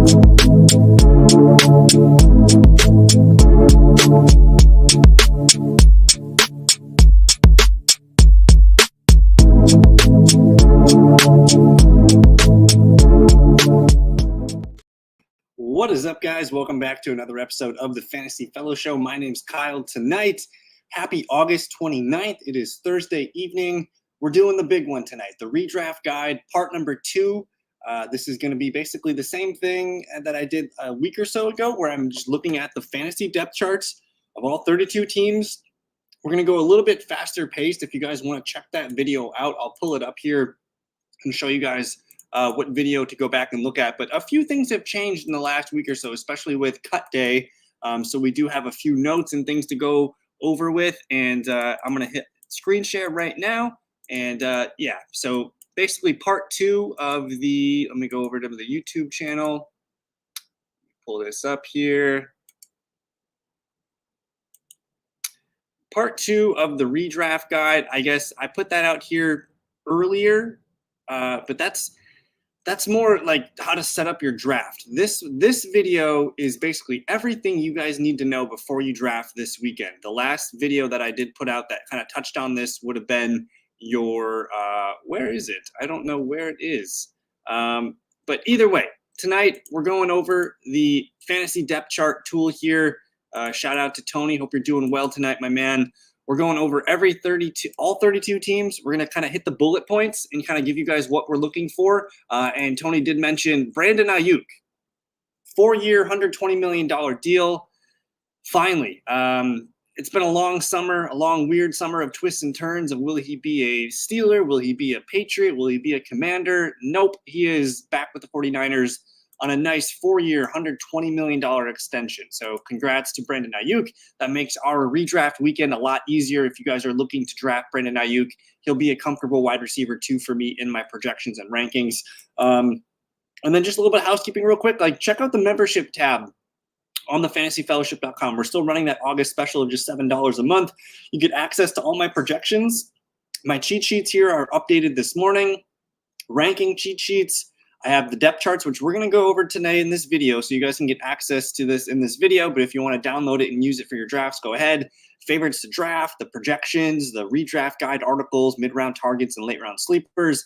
What is up, guys? Welcome back to another episode of the Fantasy Fellow Show. My name's Kyle. Tonight, happy August 29th. It is Thursday evening. We're doing the big one tonight, the redraft guide, part number 2. This is going to be basically the same thing that I did a week or so ago, where I'm just looking at the fantasy depth charts of all 32 teams. We're going to go a little bit faster paced. If you guys want to check that video out, I'll pull it up here and show you guys what video to go back and look at. But a few things have changed in the last week or so, especially with cut day. So we do have a few notes and things to go over with. And I'm going to hit screen share right now. And yeah, so basically part 2 of the, let me go over to the YouTube channel. Pull this up here. Part 2 of the redraft guide. I guess I put that out here earlier, but that's more like how to set up your draft. This video is basically everything you guys need to know before you draft this weekend. The last video that I did put out that kind of touched on this would have been your, where is it? I don't know where it is. But either way, tonight we're going over the fantasy depth chart tool here. Shout out to Tony. Hope you're doing well tonight, my man. We're going over all 32 teams. We're going to kind of hit the bullet points and kind of give you guys what we're looking for. And Tony did mention Brandon Ayuk, 4-year, $120 million deal. Finally, it's been a long summer, a long, weird summer of twists and turns of will he be a Steeler? Will he be a Patriot? Will he be a Commander? Nope, he is back with the 49ers on a nice 4-year, $120 million extension. So congrats to Brandon Ayuk. That makes our redraft weekend a lot easier. If you guys are looking to draft Brandon Ayuk, he'll be a comfortable wide receiver 2 for me in my projections and rankings. And then just a little bit of housekeeping real quick. Like, check out the membership tab on the fantasyfellowship.com. We're still running that August special of just $7 a month. You get access to all my projections. My cheat sheets here are updated this morning. Ranking cheat sheets. I have the depth charts, which we're going to go over today in this video, so you guys can get access to this in this video. But if you want to download it and use it for your drafts, go ahead. Favorites to draft, the projections, the redraft guide articles, mid-round targets, and late-round sleepers.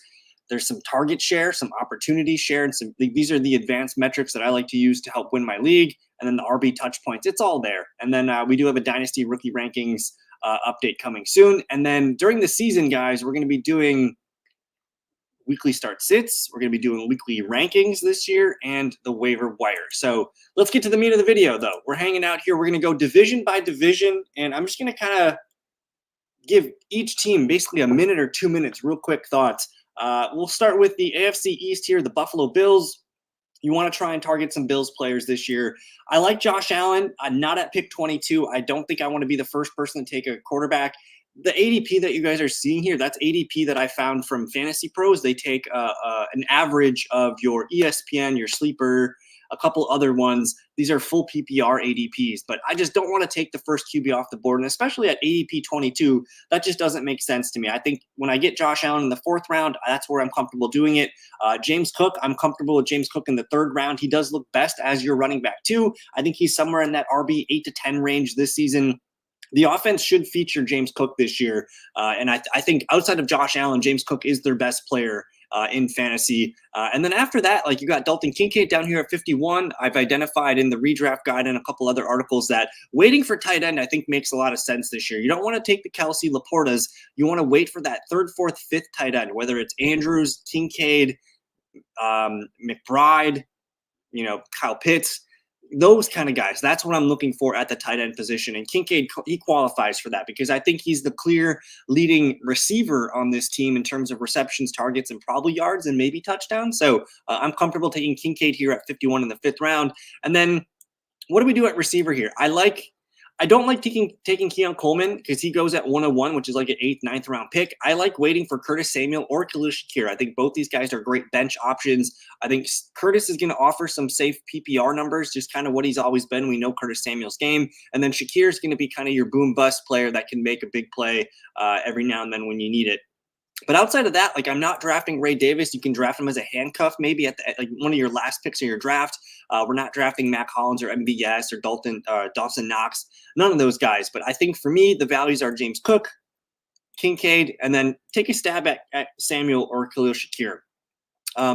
There's some target share, some opportunity share, and these are the advanced metrics that I like to use to help win my league. And then the RB touch points, it's all there. And then we do have a Dynasty rookie rankings update coming soon. And then during the season, guys, we're going to be doing weekly start sits. We're going to be doing weekly rankings this year and the waiver wire. So let's get to the meat of the video, though. We're hanging out here. We're going to go division by division, and I'm just going to kind of give each team basically a minute or 2 minutes, real quick thoughts. We'll start with the AFC East here, the Buffalo Bills. You want to try and target some Bills players this year. I like Josh Allen. I'm not at pick 22. I don't think I want to be the first person to take a quarterback. The ADP that you guys are seeing here, that's ADP that I found from Fantasy Pros. They take an average of your ESPN, your sleeper, a couple other ones. These are full PPR ADPs, but I just don't want to take the first QB off the board. And especially at ADP 22, that just doesn't make sense to me. I think when I get Josh Allen in the 4th round, that's where I'm comfortable doing it. James Cook, I'm comfortable with James Cook in the 3rd round. He does look best as your running back too. I think he's somewhere in that RB 8 to 10 range this season. The offense should feature James Cook this year. And I think outside of Josh Allen, James Cook is their best player in fantasy. And then after that, like, you got Dalton Kincaid down here at 51. I've identified in the redraft guide and a couple other articles that waiting for tight end, I think, makes a lot of sense this year. You don't want to take the Kelsey Laportas. You want to wait for that 3rd, 4th, 5th tight end, whether it's Andrews, Kincaid, McBride, Kyle Pitts. Those kind of guys, that's what I'm looking for at the tight end position. And Kincaid, he qualifies for that because I think he's the clear leading receiver on this team in terms of receptions, targets, and probably yards and maybe touchdowns. So I'm comfortable taking Kincaid here at 51 in the 5th round. And then what do we do at receiver here? I don't like taking Keon Coleman because he goes at 101, which is like an 8th, 9th round pick. I like waiting for Curtis Samuel or Khalil Shakir. I think both these guys are great bench options. I think Curtis is going to offer some safe PPR numbers, just kind of what he's always been. We know Curtis Samuel's game. And then Shakir is going to be kind of your boom bust player that can make a big play every now and then when you need it. But outside of that, like, I'm not drafting Ray Davis. You can draft him as a handcuff, maybe at like one of your last picks of your draft. We're not drafting Mac Hollins or MVS or Dawson Knox, none of those guys. But I think for me, the values are James Cook, Kincaid, and then take a stab at Samuel or Khalil Shakir.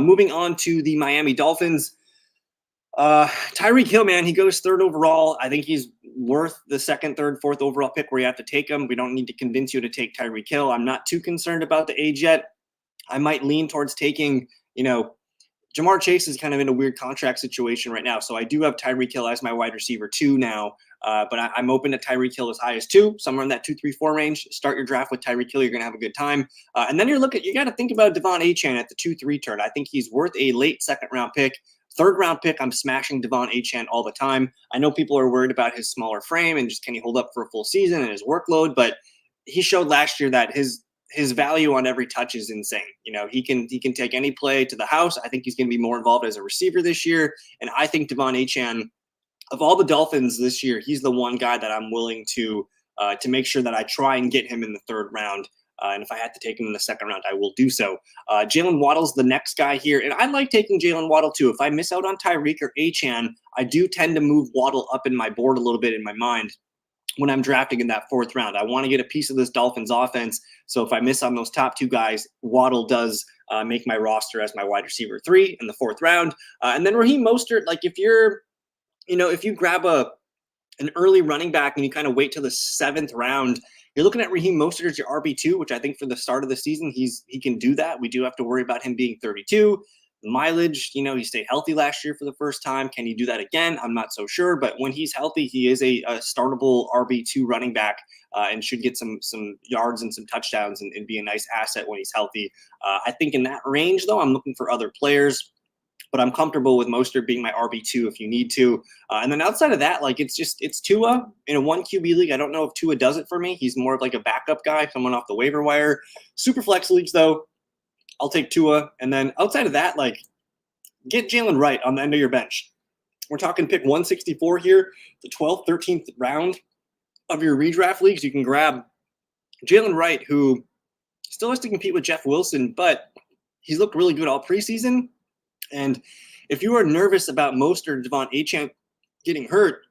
Moving on to the Miami Dolphins. Tyreek Hill, man, he goes 3rd overall. I think he's worth the 2nd, 3rd, 4th overall pick where you have to take him. We don't need to convince you to take Tyreek Hill. I'm not too concerned about the age yet. I might lean towards taking, Jamar Chase is kind of in a weird contract situation right now. So I do have Tyreek Hill as my wide receiver 2 now. But I'm open to Tyreek Hill as high as 2, somewhere in that 2, 3, 4 range. Start your draft with Tyreek Hill. You're going to have a good time. And then you got to think about Devon Achane at the 2-3 turn. I think he's worth a late 2nd round pick. 3rd round pick, I'm smashing Devon Achane all the time. I know people are worried about his smaller frame and just can he hold up for a full season and his workload, but he showed last year that his value on every touch is insane. He can take any play to the house. I think he's going to be more involved as a receiver this year. And I think Devon Achane, of all the Dolphins this year, he's the one guy that I'm willing to make sure that I try and get him in the 3rd round. And if I had to take him in the 2nd round, I will do so. Jalen Waddle's the next guy here. And I like taking Jalen Waddle too. If I miss out on Tyreek or Achane, I do tend to move Waddle up in my board a little bit in my mind when I'm drafting in that 4th round. I want to get a piece of this Dolphins offense. So if I miss on those top 2 guys, Waddle does make my roster as my wide receiver 3 in the 4th round. And then Raheem Mostert, like if you grab an early running back and you kind of wait till the 7th round, you're looking at Raheem Mostert as your RB2, which I think for the start of the season, he can do that. We do have to worry about him being 32. The mileage, he stayed healthy last year for the first time. Can he do that again? I'm not so sure. But when he's healthy, he is a startable RB2 running back and should get some yards and some touchdowns and be a nice asset when he's healthy. I think in that range, though, I'm looking for other players. But I'm comfortable with Mostert being my RB2 if you need to. And then outside of that, it's Tua in a 1 QB league. I don't know if Tua does it for me. He's more of like a backup guy, someone off the waiver wire. Super flex leagues, though, I'll take Tua. And then outside of that, get Jalen Wright on the end of your bench. We're talking pick 164 here, the 12th, 13th round of your redraft leagues. You can grab Jalen Wright, who still has to compete with Jeff Wilson, but he's looked really good all preseason. And if you are nervous about Mostert or Devon Achane getting hurt,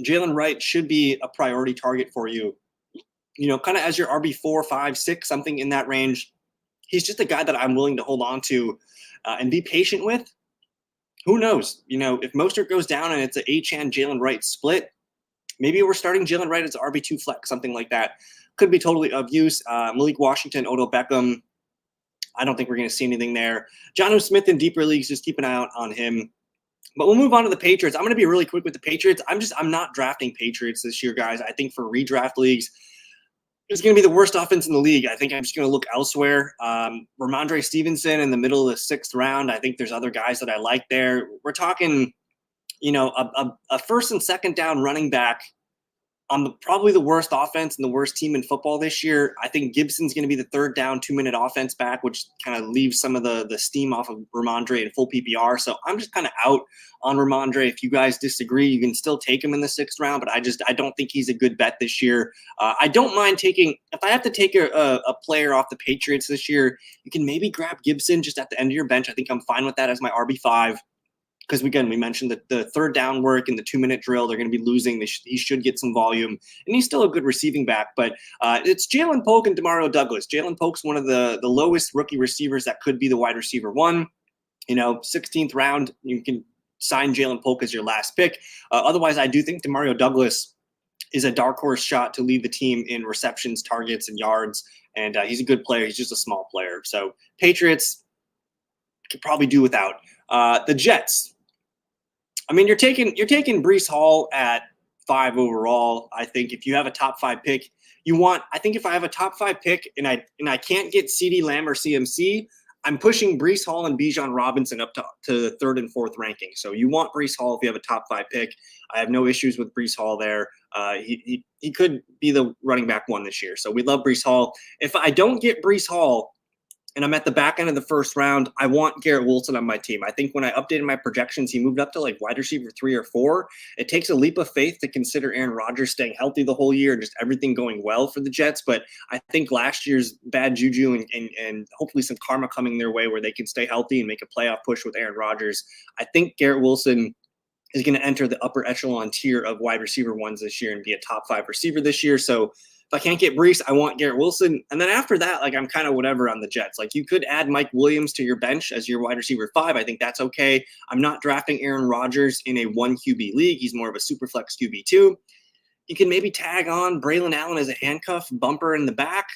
Jalen Wright should be a priority target for you. Kind of as your RB4, 5, 6, something in that range. He's just a guy that I'm willing to hold on to and be patient with. Who knows? If Mostert goes down and it's an Achane Jalen Wright split, maybe we're starting Jalen Wright as an RB2 flex, something like that. Could be totally of use. Malik Washington, Odell Beckham. I don't think we're going to see anything there. Jonnu Smith in deeper leagues, just keep an eye out on him. But we'll move on to the Patriots. I'm going to be really quick with the Patriots. I'm not drafting Patriots this year, guys. I think for redraft leagues, it's going to be the worst offense in the league. I think I'm just going to look elsewhere. Ramondre Stevenson in the middle of the 6th round. I think there's other guys that I like there. We're talking, a 1st and 2nd down running back on probably the worst offense and the worst team in football this year. I think Gibson's going to be the 3rd down, 2-minute offense back, which kind of leaves some of the steam off of Ramondre in full PPR. So I'm just kind of out on Ramondre. If you guys disagree, you can still take him in the 6th round, but I don't think he's a good bet this year. I don't mind taking, if I have to take a player off the Patriots this year, you can maybe grab Gibson just at the end of your bench. I think I'm fine with that as my RB5. Because, again, we mentioned that the 3rd down work and the 2-minute drill, they're going to be losing. He should get some volume. And he's still a good receiving back. But it's Jalen Polk and Demario Douglas. Jalen Polk's one of the lowest rookie receivers that could be the wide receiver 1. 16th round, you can sign Jalen Polk as your last pick. Otherwise, I do think Demario Douglas is a dark horse shot to lead the team in receptions, targets, and yards. And he's a good player. He's just a small player. So Patriots could probably do without. The Jets. I mean, you're taking Breece Hall at 5 overall. I think if you have a top 5 pick, I think if I have a top 5 pick and I can't get CeeDee Lamb or CMC, I'm pushing Breece Hall and Bijan Robinson up to the 3rd and 4th ranking. So you want Breece Hall if you have a top 5 pick. I have no issues with Breece Hall there. He could be the running back 1 this year. So we love Breece Hall. If I don't get Breece Hall, and I'm at the back end of the 1st round, I want Garrett Wilson on my team. I think when I updated my projections, he moved up to wide receiver 3 or 4. It takes a leap of faith to consider Aaron Rodgers staying healthy the whole year and just everything going well for the Jets. But I think last year's bad juju and hopefully some karma coming their way where they can stay healthy and make a playoff push with Aaron Rodgers. I think Garrett Wilson is going to enter the upper echelon tier of wide receiver ones this year and be a top 5 receiver this year. So if I can't get Brees, I want Garrett Wilson. And then after that, like I'm kind of whatever on the Jets. Like you could add Mike Williams to your bench as your wide receiver 5. I think that's okay. I'm not drafting Aaron Rodgers in a 1 QB league. He's more of a super flex QB2. You can maybe tag on Braylon Allen as a handcuff bumper in the back.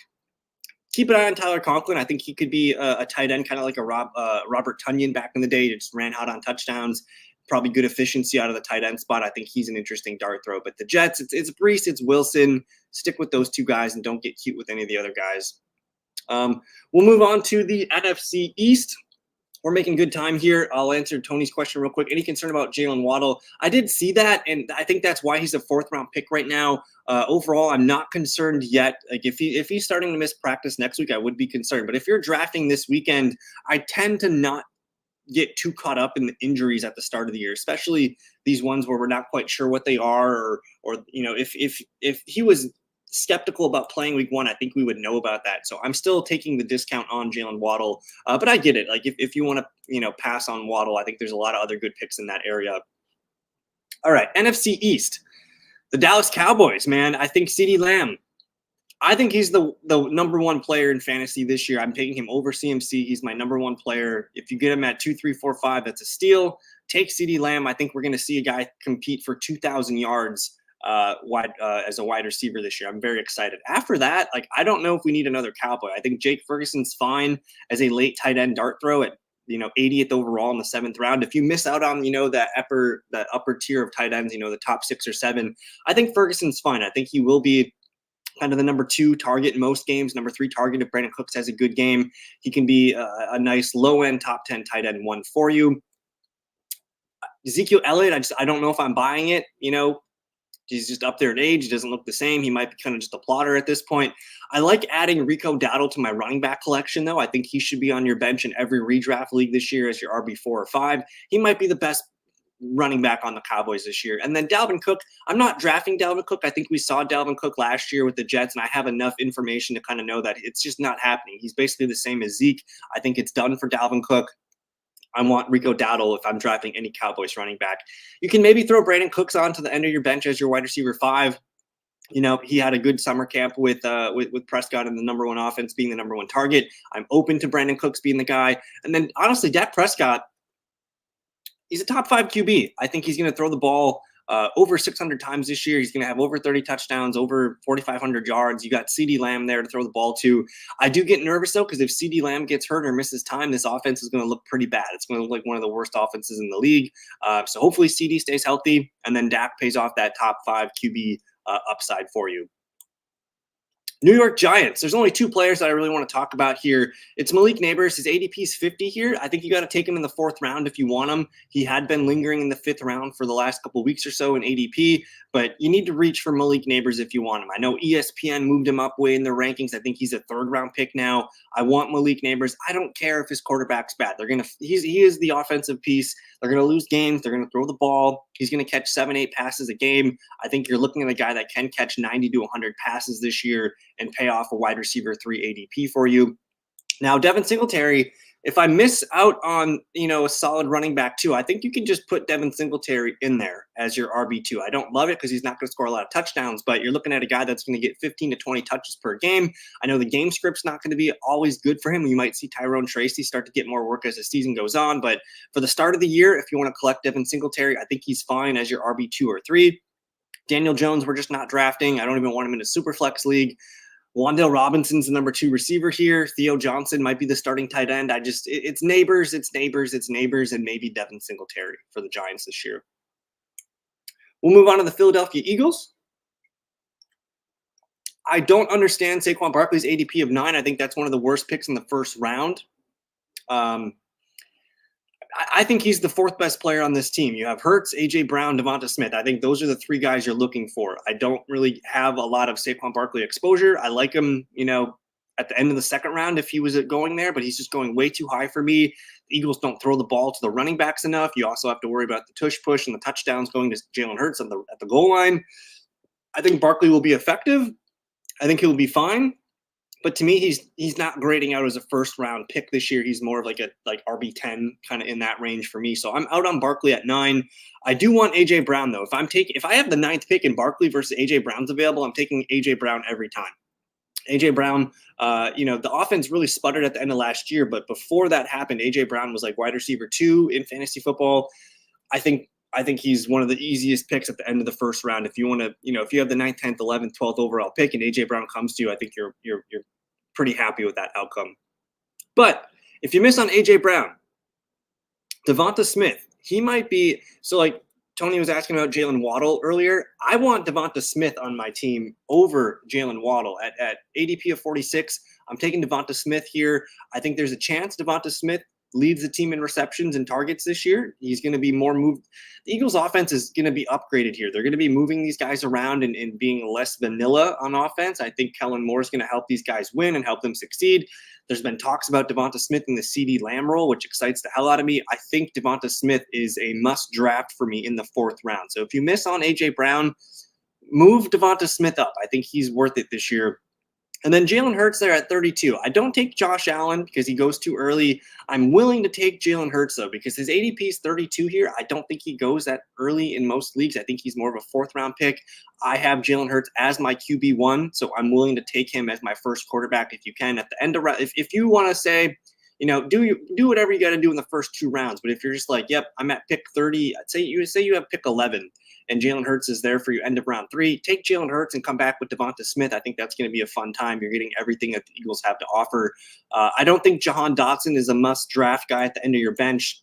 Keep an eye on Tyler Conklin. I think he could be a tight end, kind of like a Robert Tonyan back in the day. Just ran hot on touchdowns. Probably good efficiency out of the tight end spot. I think he's an interesting dart throw. But the Jets, it's Brees, it's Wilson. Stick with those 2 guys and don't get cute with any of the other guys. We'll move on to the NFC East. We're making good time here. I'll answer Tony's question real quick. Any concern about Jalen Waddle? I did see that, and I think that's why he's a 4th-round pick right now. Overall, I'm not concerned yet. Like if he's starting to miss practice next week, I would be concerned. But if you're drafting this weekend, I tend to not get too caught up in the injuries at the start of the year, especially these ones where we're not quite sure what they are, or if he was skeptical about playing week 1, I think we would know about that. So I'm still taking the discount on Jalen Waddle, but I get it. Like if you want to pass on Waddle, I think there's a lot of other good picks in that area. All right, NFC East, the Dallas Cowboys, man. I think CeeDee Lamb. I think he's the number 1 player in fantasy this year. I'm taking him over CMC. He's my number 1 player. If you get him at 2, 3, 4, 5, that's a steal. Take CeeDee Lamb. I think we're going to see a guy compete for 2,000 yards as a wide receiver this year. I'm very excited. After that, like I don't know if we need another Cowboy. I think Jake Ferguson's fine as a late tight end dart throw at 80th overall in the 7th round. If you miss out on that upper tier of tight ends, the top 6 or 7, I think Ferguson's fine. I think he will be kind of the number 2 target in most games, number 3 target if Brandon Cooks has a good game. He can be a nice low-end top 10 tight end 1 for you. Ezekiel Elliott, I don't know if I'm buying it. He's just up there in age. He doesn't look the same. He might be kind of just a plotter at this point. I like adding Rico Dowdle to my running back collection, though. I think he should be on your bench in every redraft league this year as your RB4 or 5. He might be the best running back on the Cowboys this year. And then Dalvin Cook, I'm not drafting Dalvin Cook. I think we saw Dalvin Cook last year with the Jets, and I have enough information to kind of know that it's just not happening. He's basically the same as Zeke. I think it's done for Dalvin Cook. I want Rico Dowdle if I'm drafting any Cowboys running back. You can maybe throw Brandon Cooks on to the end of your bench as your wide receiver 5. He had a good summer camp with Prescott and the number 1 offense being the number 1 target. I'm open to Brandon Cooks being the guy. And then honestly, Dak Prescott, he's a top 5 QB. I think he's going to throw the ball over 600 times this year. He's going to have over 30 touchdowns, over 4,500 yards. You got CeeDee Lamb there to throw the ball to. I do get nervous, though, because if CeeDee Lamb gets hurt or misses time, this offense is going to look pretty bad. It's going to look like one of the worst offenses in the league. So hopefully CeeDee stays healthy, and then Dak pays off that top 5 QB upside for you. New York Giants. There's only 2 players that I really want to talk about here. It's Malik Nabers. His ADP is 50 here. I think you got to take him in the 4th round if you want him. He had been lingering in the 5th round for the last couple of weeks or so in ADP, but you need to reach for Malik Nabers if you want him. I know ESPN moved him up way in their rankings. I think he's a 3rd round pick now. I want Malik Nabers. I don't care if his quarterback's bad. He is the offensive piece. They're going to lose games. They're going to throw the ball. He's going to catch 7-8 passes a game. I think you're looking at a guy that can catch 90 to 100 passes this year and pay off a wide receiver 3 ADP for you. Now, Devin Singletary, if I miss out on, a solid running back too, I think you can just put Devin Singletary in there as your RB2. I don't love it because he's not going to score a lot of touchdowns, but you're looking at a guy that's going to get 15 to 20 touches per game. I know the game script's not going to be always good for him. You might see Tyrone Tracy start to get more work as the season goes on, but for the start of the year, if you want to collect Devin Singletary, I think he's fine as your RB2 or 3. Daniel Jones, we're just not drafting. I don't even want him in a super flex league. Wan'Dale Robinson's the number 2 receiver here. Theo Johnson might be the starting tight end. It's Neighbors, and maybe Devin Singletary for the Giants this year. We'll move on to the Philadelphia Eagles. I don't understand Saquon Barkley's ADP of 9. I think that's one of the worst picks in the 1st round. I think he's the 4th best player on this team. You have Hurts, A.J. Brown, Devonta Smith. I think those are the 3 guys you're looking for. I don't really have a lot of Saquon Barkley exposure. I like him, at the end of the 2nd round if he was going there, but he's just going way too high for me. The Eagles don't throw the ball to the running backs enough. You also have to worry about the tush push and the touchdowns going to Jalen Hurts at the goal line. I think Barkley will be effective. I think he'll be fine. But to me, he's not grading out as a first round pick this year. He's more of like a RB10 kind of in that range for me. So I'm out on Barkley at 9. I do want AJ Brown though. If I have the 9th pick in Barkley versus AJ Brown's available, I'm taking AJ Brown every time. AJ Brown, the offense really sputtered at the end of last year, but before that happened, AJ Brown was like wide receiver 2 in fantasy football. I think he's one of the easiest picks at the end of the first round. If you want to, if you have the 9th, 10th, 11th, 12th overall pick and AJ Brown comes to you, I think you're pretty happy with that outcome. But if you miss on AJ Brown, Devonta Smith, he might be like Tony was asking about Jalen Waddle earlier. I want Devonta Smith on my team over Jalen Waddle at ADP of 46. I'm taking Devonta Smith here. I think there's a chance Devonta Smith leads the team in receptions and targets this year. He's going to be more moved. The Eagles offense is going to be upgraded here. They're going to be moving these guys around and being less vanilla on offense. I think Kellen Moore is going to help these guys win and help them succeed. There's been talks about Devonta Smith in the CeeDee Lamb role, which excites the hell out of me. I think Devonta Smith is a must draft for me in the 4th round. So if you miss on AJ Brown, move Devonta Smith up. I think he's worth it this year. And then Jalen Hurts there at 32. I don't take Josh Allen because he goes too early. I'm willing to take Jalen Hurts, though, because his ADP is 32 here. I don't think he goes that early in most leagues. I think he's more of a 4th-round pick. I have Jalen Hurts as my QB1, so I'm willing to take him as my first quarterback if you can. At the end of if you want to say, do whatever you got to do in the first 2 rounds. But if you're just like, yep, I'm at pick 30, say you have pick 11. And Jalen Hurts is there for you end of round 3. Take Jalen Hurts and come back with Devonta Smith. I think that's going to be a fun time. You're getting everything that the Eagles have to offer. I don't think Jahan Dotson is a must-draft guy at the end of your bench,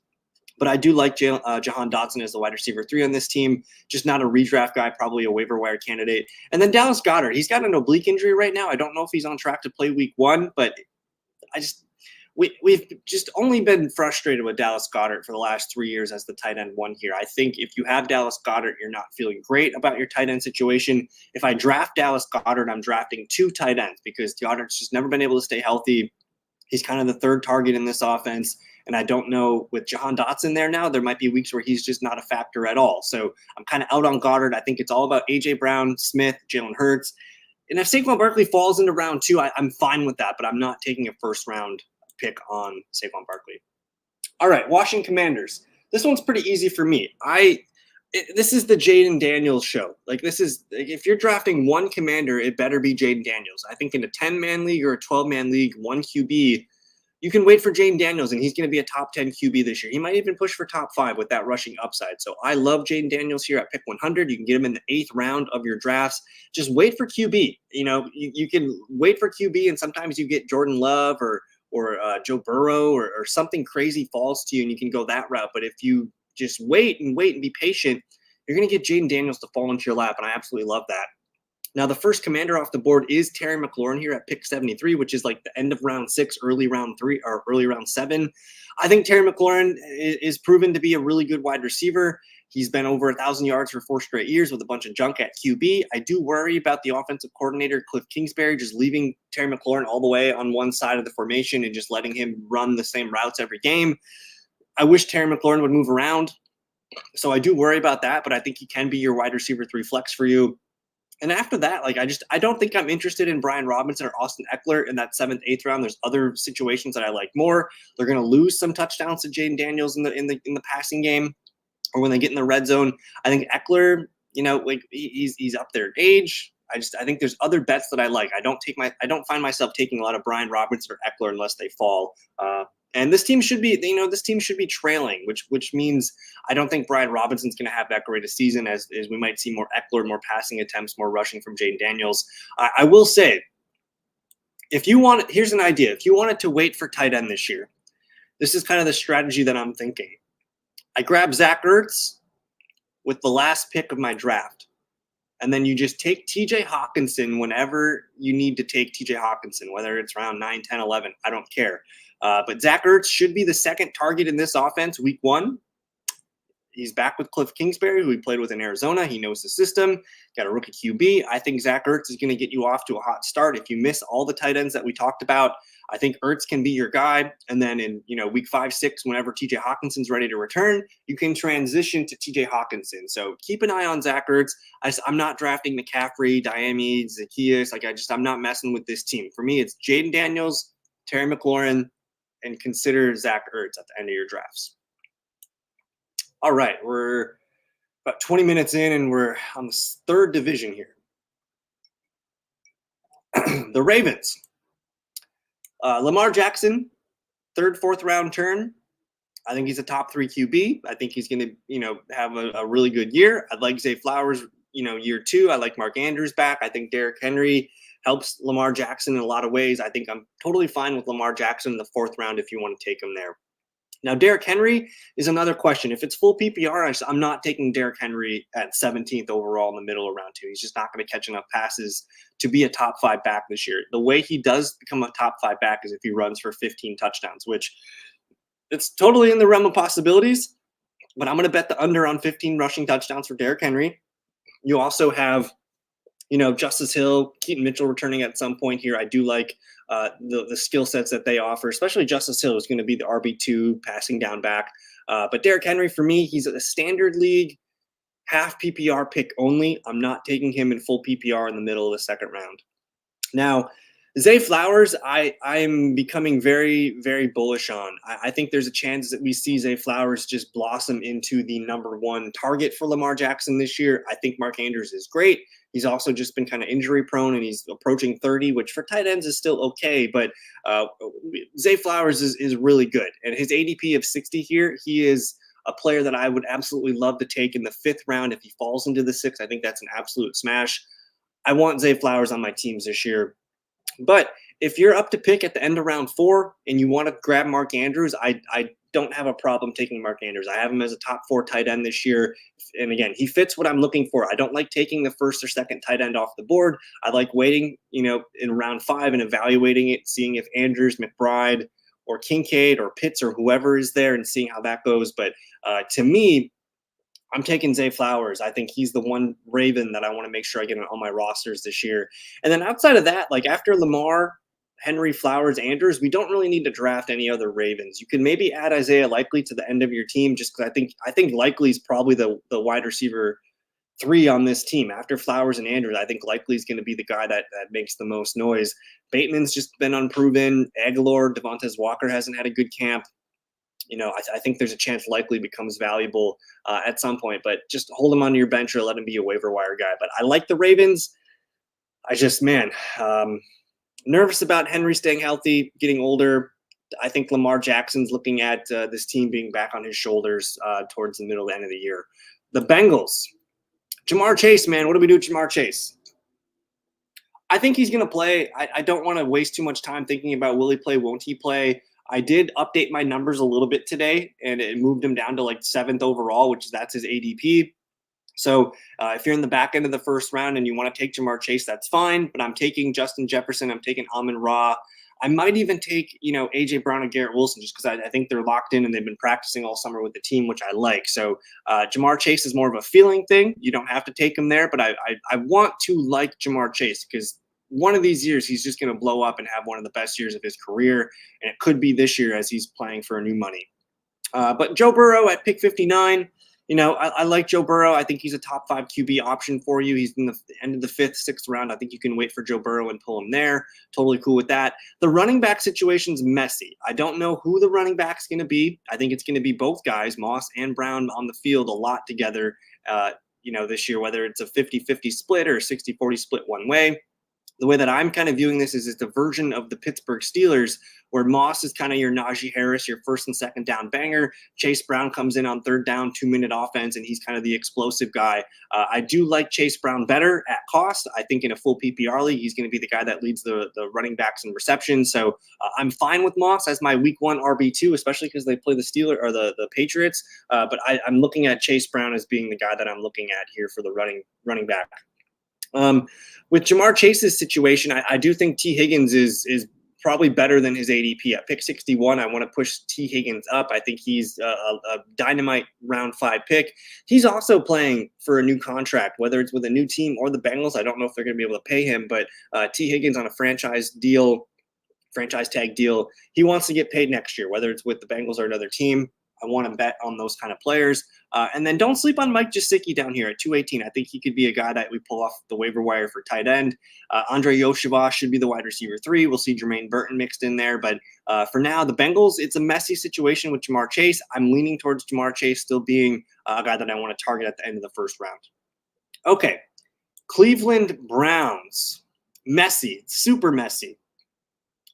but I do like Jahan Dotson as the wide receiver 3 on this team. Just not a redraft guy, probably a waiver wire candidate. And then Dallas Goedert. He's got an oblique injury right now. I don't know if he's on track to play week 1, but we've just only been frustrated with Dallas Goedert for the last 3 years as the tight end 1 here. I think if you have Dallas Goedert, you're not feeling great about your tight end situation. If I draft Dallas Goedert, I'm drafting 2 tight ends because Goedert's just never been able to stay healthy. He's kind of the 3rd target in this offense. And I don't know, with Jahan Dotson there now, there might be weeks where he's just not a factor at all. So I'm kind of out on Goedert. I think it's all about A.J. Brown, Smith, Jalen Hurts. And if Saquon Barkley falls into round 2, I'm fine with that, but I'm not taking a first-round pick on Saquon Barkley. All right, Washington Commanders. This one's pretty easy for me. This is the Jaden Daniels show. If you're drafting 1 commander, it better be Jaden Daniels. I think in a 10-man league or a 12-man league, 1 QB, you can wait for Jaden Daniels, and he's going to be a top 10 QB this year. He might even push for top 5 with that rushing upside. So I love Jaden Daniels here at pick 100. You can get him in the 8th round of your drafts. Just wait for QB. You can wait for QB, and sometimes you get Jordan Love or Joe Burrow or something crazy falls to you and you can go that route. But if you just wait and be patient, you're going to get Jaden Daniels to fall into your lap, and I absolutely love that. Now, the first commander off the board is Terry McLaurin here at pick 73, which is like the end of round 6, early round 3, or early round 7. I think Terry McLaurin is proven to be a really good wide receiver. He's been over 1,000 yards for 4 straight years with a bunch of junk at QB. I do worry about the offensive coordinator, Cliff Kingsbury, just leaving Terry McLaurin all the way on one side of the formation and just letting him run the same routes every game. I wish Terry McLaurin would move around. So I do worry about that, but I think he can be your wide receiver 3 flex for you. And after that, I don't think I'm interested in Brian Robinson or Austin Eckler in that 7th, 8th round. There's other situations that I like more. They're going to lose some touchdowns to Jaden Daniels in the passing game, or when they get in the red zone. I think Eckler, he's up there in age. I think there's other bets that I like. I don't find myself taking a lot of Brian Robinson or Eckler unless they fall. And this team should be trailing, which means I don't think Brian Robinson's going to have that great a season as we might see more Eckler, more passing attempts, more rushing from Jaden Daniels. I will say, here's an idea. If you wanted to wait for tight end this year, this is kind of the strategy that I'm thinking. I grab Zach Ertz with the last pick of my draft. And then you just take TJ Hawkinson whenever you need to take TJ Hawkinson, whether it's round 9, 10, 11, I don't care. But Zach Ertz should be the second target in this offense week 1. He's back with Cliff Kingsbury, who he played with in Arizona. He knows the system. Got a rookie QB. I think Zach Ertz is going to get you off to a hot start. If you miss all the tight ends that we talked about, I think Ertz can be your guy. And then in week 5, 6, whenever TJ Hawkinson's ready to return, you can transition to TJ Hawkinson. So keep an eye on Zach Ertz. I'm not drafting McCaffrey, Diami, Zacchaeus. I'm not messing with this team. For me, it's Jaden Daniels, Terry McLaurin, and consider Zach Ertz at the end of your drafts. All right, we're about 20 minutes in, and we're on the third division here. The Ravens. Lamar Jackson, third, fourth round turn. I think he's a top 3 QB. I think he's going to, have a really good year. I'd like Zay Flowers, year 2. I like Mark Andrews back. I think Derrick Henry helps Lamar Jackson in a lot of ways. I think I'm totally fine with Lamar Jackson in the 4th round if you want to take him there. Now, Derrick Henry is another question. If it's full PPR, I'm not taking Derrick Henry at 17th overall in the middle of round 2. He's just not going to catch enough passes to be a top 5 back this year. The way he does become a top 5 back is if he runs for 15 touchdowns, which it's totally in the realm of possibilities, but I'm going to bet the under on 15 rushing touchdowns for Derrick Henry. You also have Justice Hill, Keaton Mitchell returning at some point here. I do like the skill sets that they offer, especially Justice Hill is going to be the RB2 passing down back. But Derrick Henry, for me, he's a standard league, half PPR pick only. I'm not taking him in full PPR in the middle of the 2nd round. Now, Zay Flowers, I'm becoming very, very bullish on. I think there's a chance that we see Zay Flowers just blossom into the number 1 target for Lamar Jackson this year. I think Mark Andrews is great. He's also just been kind of injury prone, and he's approaching 30, which for tight ends is still okay. But Zay Flowers is really good. And his ADP of 60 here, he is a player that I would absolutely love to take in the 5th round. If he falls into the 6th, I think that's an absolute smash. I want Zay Flowers on my teams this year. But if you're up to pick at the end of round 4 and you want to grab Mark Andrews, I don't have a problem taking Mark Andrews. I have him as a top 4 tight end this year. And again, he fits what I'm looking for. I don't like taking the 1st or 2nd tight end off the board. I like waiting, in round 5 and evaluating it, seeing if Andrews, McBride, or Kincaid or Pitts or whoever is there and seeing how that goes. But to me, I'm taking Zay Flowers. I think he's the one Raven that I want to make sure I get on all my rosters this year. And then outside of that, like after Lamar, Henry, Flowers, Andrews, we don't really need to draft any other Ravens. You can maybe add Isaiah Likely to the end of your team just because I think Likely is probably the wide receiver 3 on this team. After Flowers and Andrews, I think Likely is going to be the guy that makes the most noise. Bateman's just been unproven. Aguilar, Devontae Walker hasn't had a good camp. I think there's a chance Likely becomes valuable at some point, but just hold him on your bench or let him be a waiver wire guy. But I like the Ravens. Nervous about Henry staying healthy, getting older. I think Lamar Jackson's looking at this team being back on his shoulders towards the middle of the end of the year. The Bengals. Jamar Chase, man. What do we do with Jamar Chase? I think he's going to play. I don't want to waste too much time thinking about will he play, won't he play. I did update my numbers a little bit today, and it moved him down to like 7th overall, that's his ADP. So if you're in the back end of the 1st round and you want to take Jamar Chase, that's fine. But I'm taking Justin Jefferson. I'm taking Amon-Ra. I might even take, A.J. Brown and Garrett Wilson just because I think they're locked in and they've been practicing all summer with the team, which I like. So Jamar Chase is more of a feeling thing. You don't have to take him there, but I want to like Jamar Chase because one of these years he's just going to blow up and have one of the best years of his career, and it could be this year as he's playing for new money. But Joe Burrow at pick 59, I like Joe Burrow. I think he's a top 5 QB option for you. He's in the end of the 5th, 6th round. I think you can wait for Joe Burrow and pull him there. Totally cool with that. The running back situation's messy. I don't know who the running back's going to be. I think it's going to be both guys, Moss and Brown, on the field a lot together, this year, whether it's a 50-50 split or a 60-40 split one way. The way that I'm kind of viewing this is it's a version of the Pittsburgh Steelers where Moss is kind of your Najee Harris, your 1st and 2nd down banger. Chase Brown comes in on 3rd down, 2-minute offense, and he's kind of the explosive guy. I do like Chase Brown better at cost. I think in a full PPR league, he's going to be the guy that leads the running backs in receptions. So I'm fine with Moss as my week 1 RB2, especially because they play the Steelers or the Patriots. But I'm looking at Chase Brown as being the guy that I'm looking at here for the running back. With Jamar Chase's situation, I do think T. Higgins is probably better than his ADP. At pick 61, I want to push T. Higgins up. I think he's a dynamite round 5 pick. He's also playing for a new contract, whether it's with a new team or the Bengals. I don't know if they're going to be able to pay him, but T. Higgins on a franchise tag deal. He wants to get paid next year, whether it's with the Bengals or another team. I want to bet on those kind of players. And then don't sleep on Mike Gesicki down here at 218. I think he could be a guy that we pull off the waiver wire for tight end. Andre Yoshua should be the wide receiver 3. We'll see Jermaine Burton mixed in there. But for now, the Bengals, it's a messy situation with Jamar Chase. I'm leaning towards Jamar Chase still being a guy that I want to target at the end of the first round. Okay, Cleveland Browns. Messy, super messy.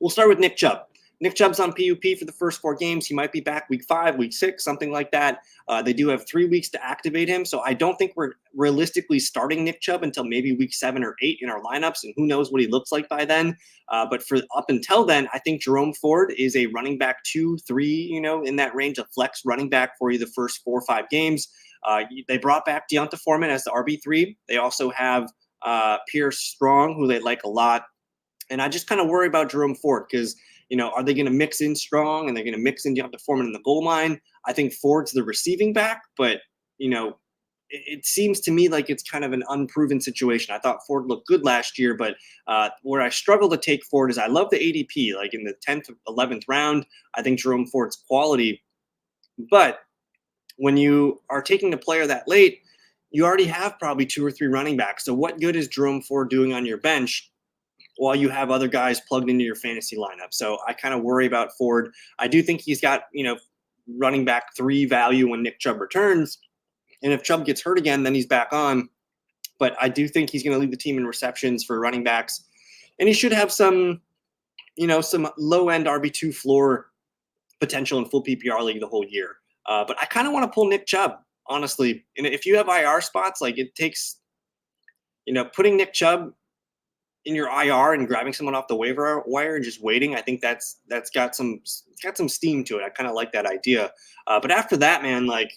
We'll start with Nick Chubb. Nick Chubb's on PUP for the first 4 games. He might be back week 5, week 6, something like that. They do have 3 weeks to activate him. So I don't think we're realistically starting Nick Chubb until maybe week 7 or 8 in our lineups. And who knows what he looks like by then. But for up until then, I think Jerome Ford is a running back 2, 3, in that range of flex running back for you the first 4 or 5 games. They brought back Deonta Foreman as the RB3. They also have Pierce Strong, who they like a lot. And I just kind of worry about Jerome Ford because, are they going to mix in Strong and they're going to mix in Deonta Foreman in the goal line? I think Ford's the receiving back, but, it seems to me like it's kind of an unproven situation. I thought Ford looked good last year, but where I struggle to take Ford is I love the ADP, like in the 10th, 11th round. I think Jerome Ford's quality. But when you are taking a player that late, you already have probably 2 or 3 running backs. So what good is Jerome Ford doing on your bench while you have other guys plugged into your fantasy lineup? So I kind of worry about Ford. I do think he's got, running back 3 value when Nick Chubb returns. And if Chubb gets hurt again, then he's back on. But I do think he's going to lead the team in receptions for running backs. And he should have some low-end RB2 floor potential in full PPR league the whole year. But I kind of want to pull Nick Chubb, honestly. And if you have IR spots, like it takes, putting Nick Chubb in your IR and grabbing someone off the waiver wire and just waiting, I think that's got some steam to it. I kind of like that idea. But after that, man, like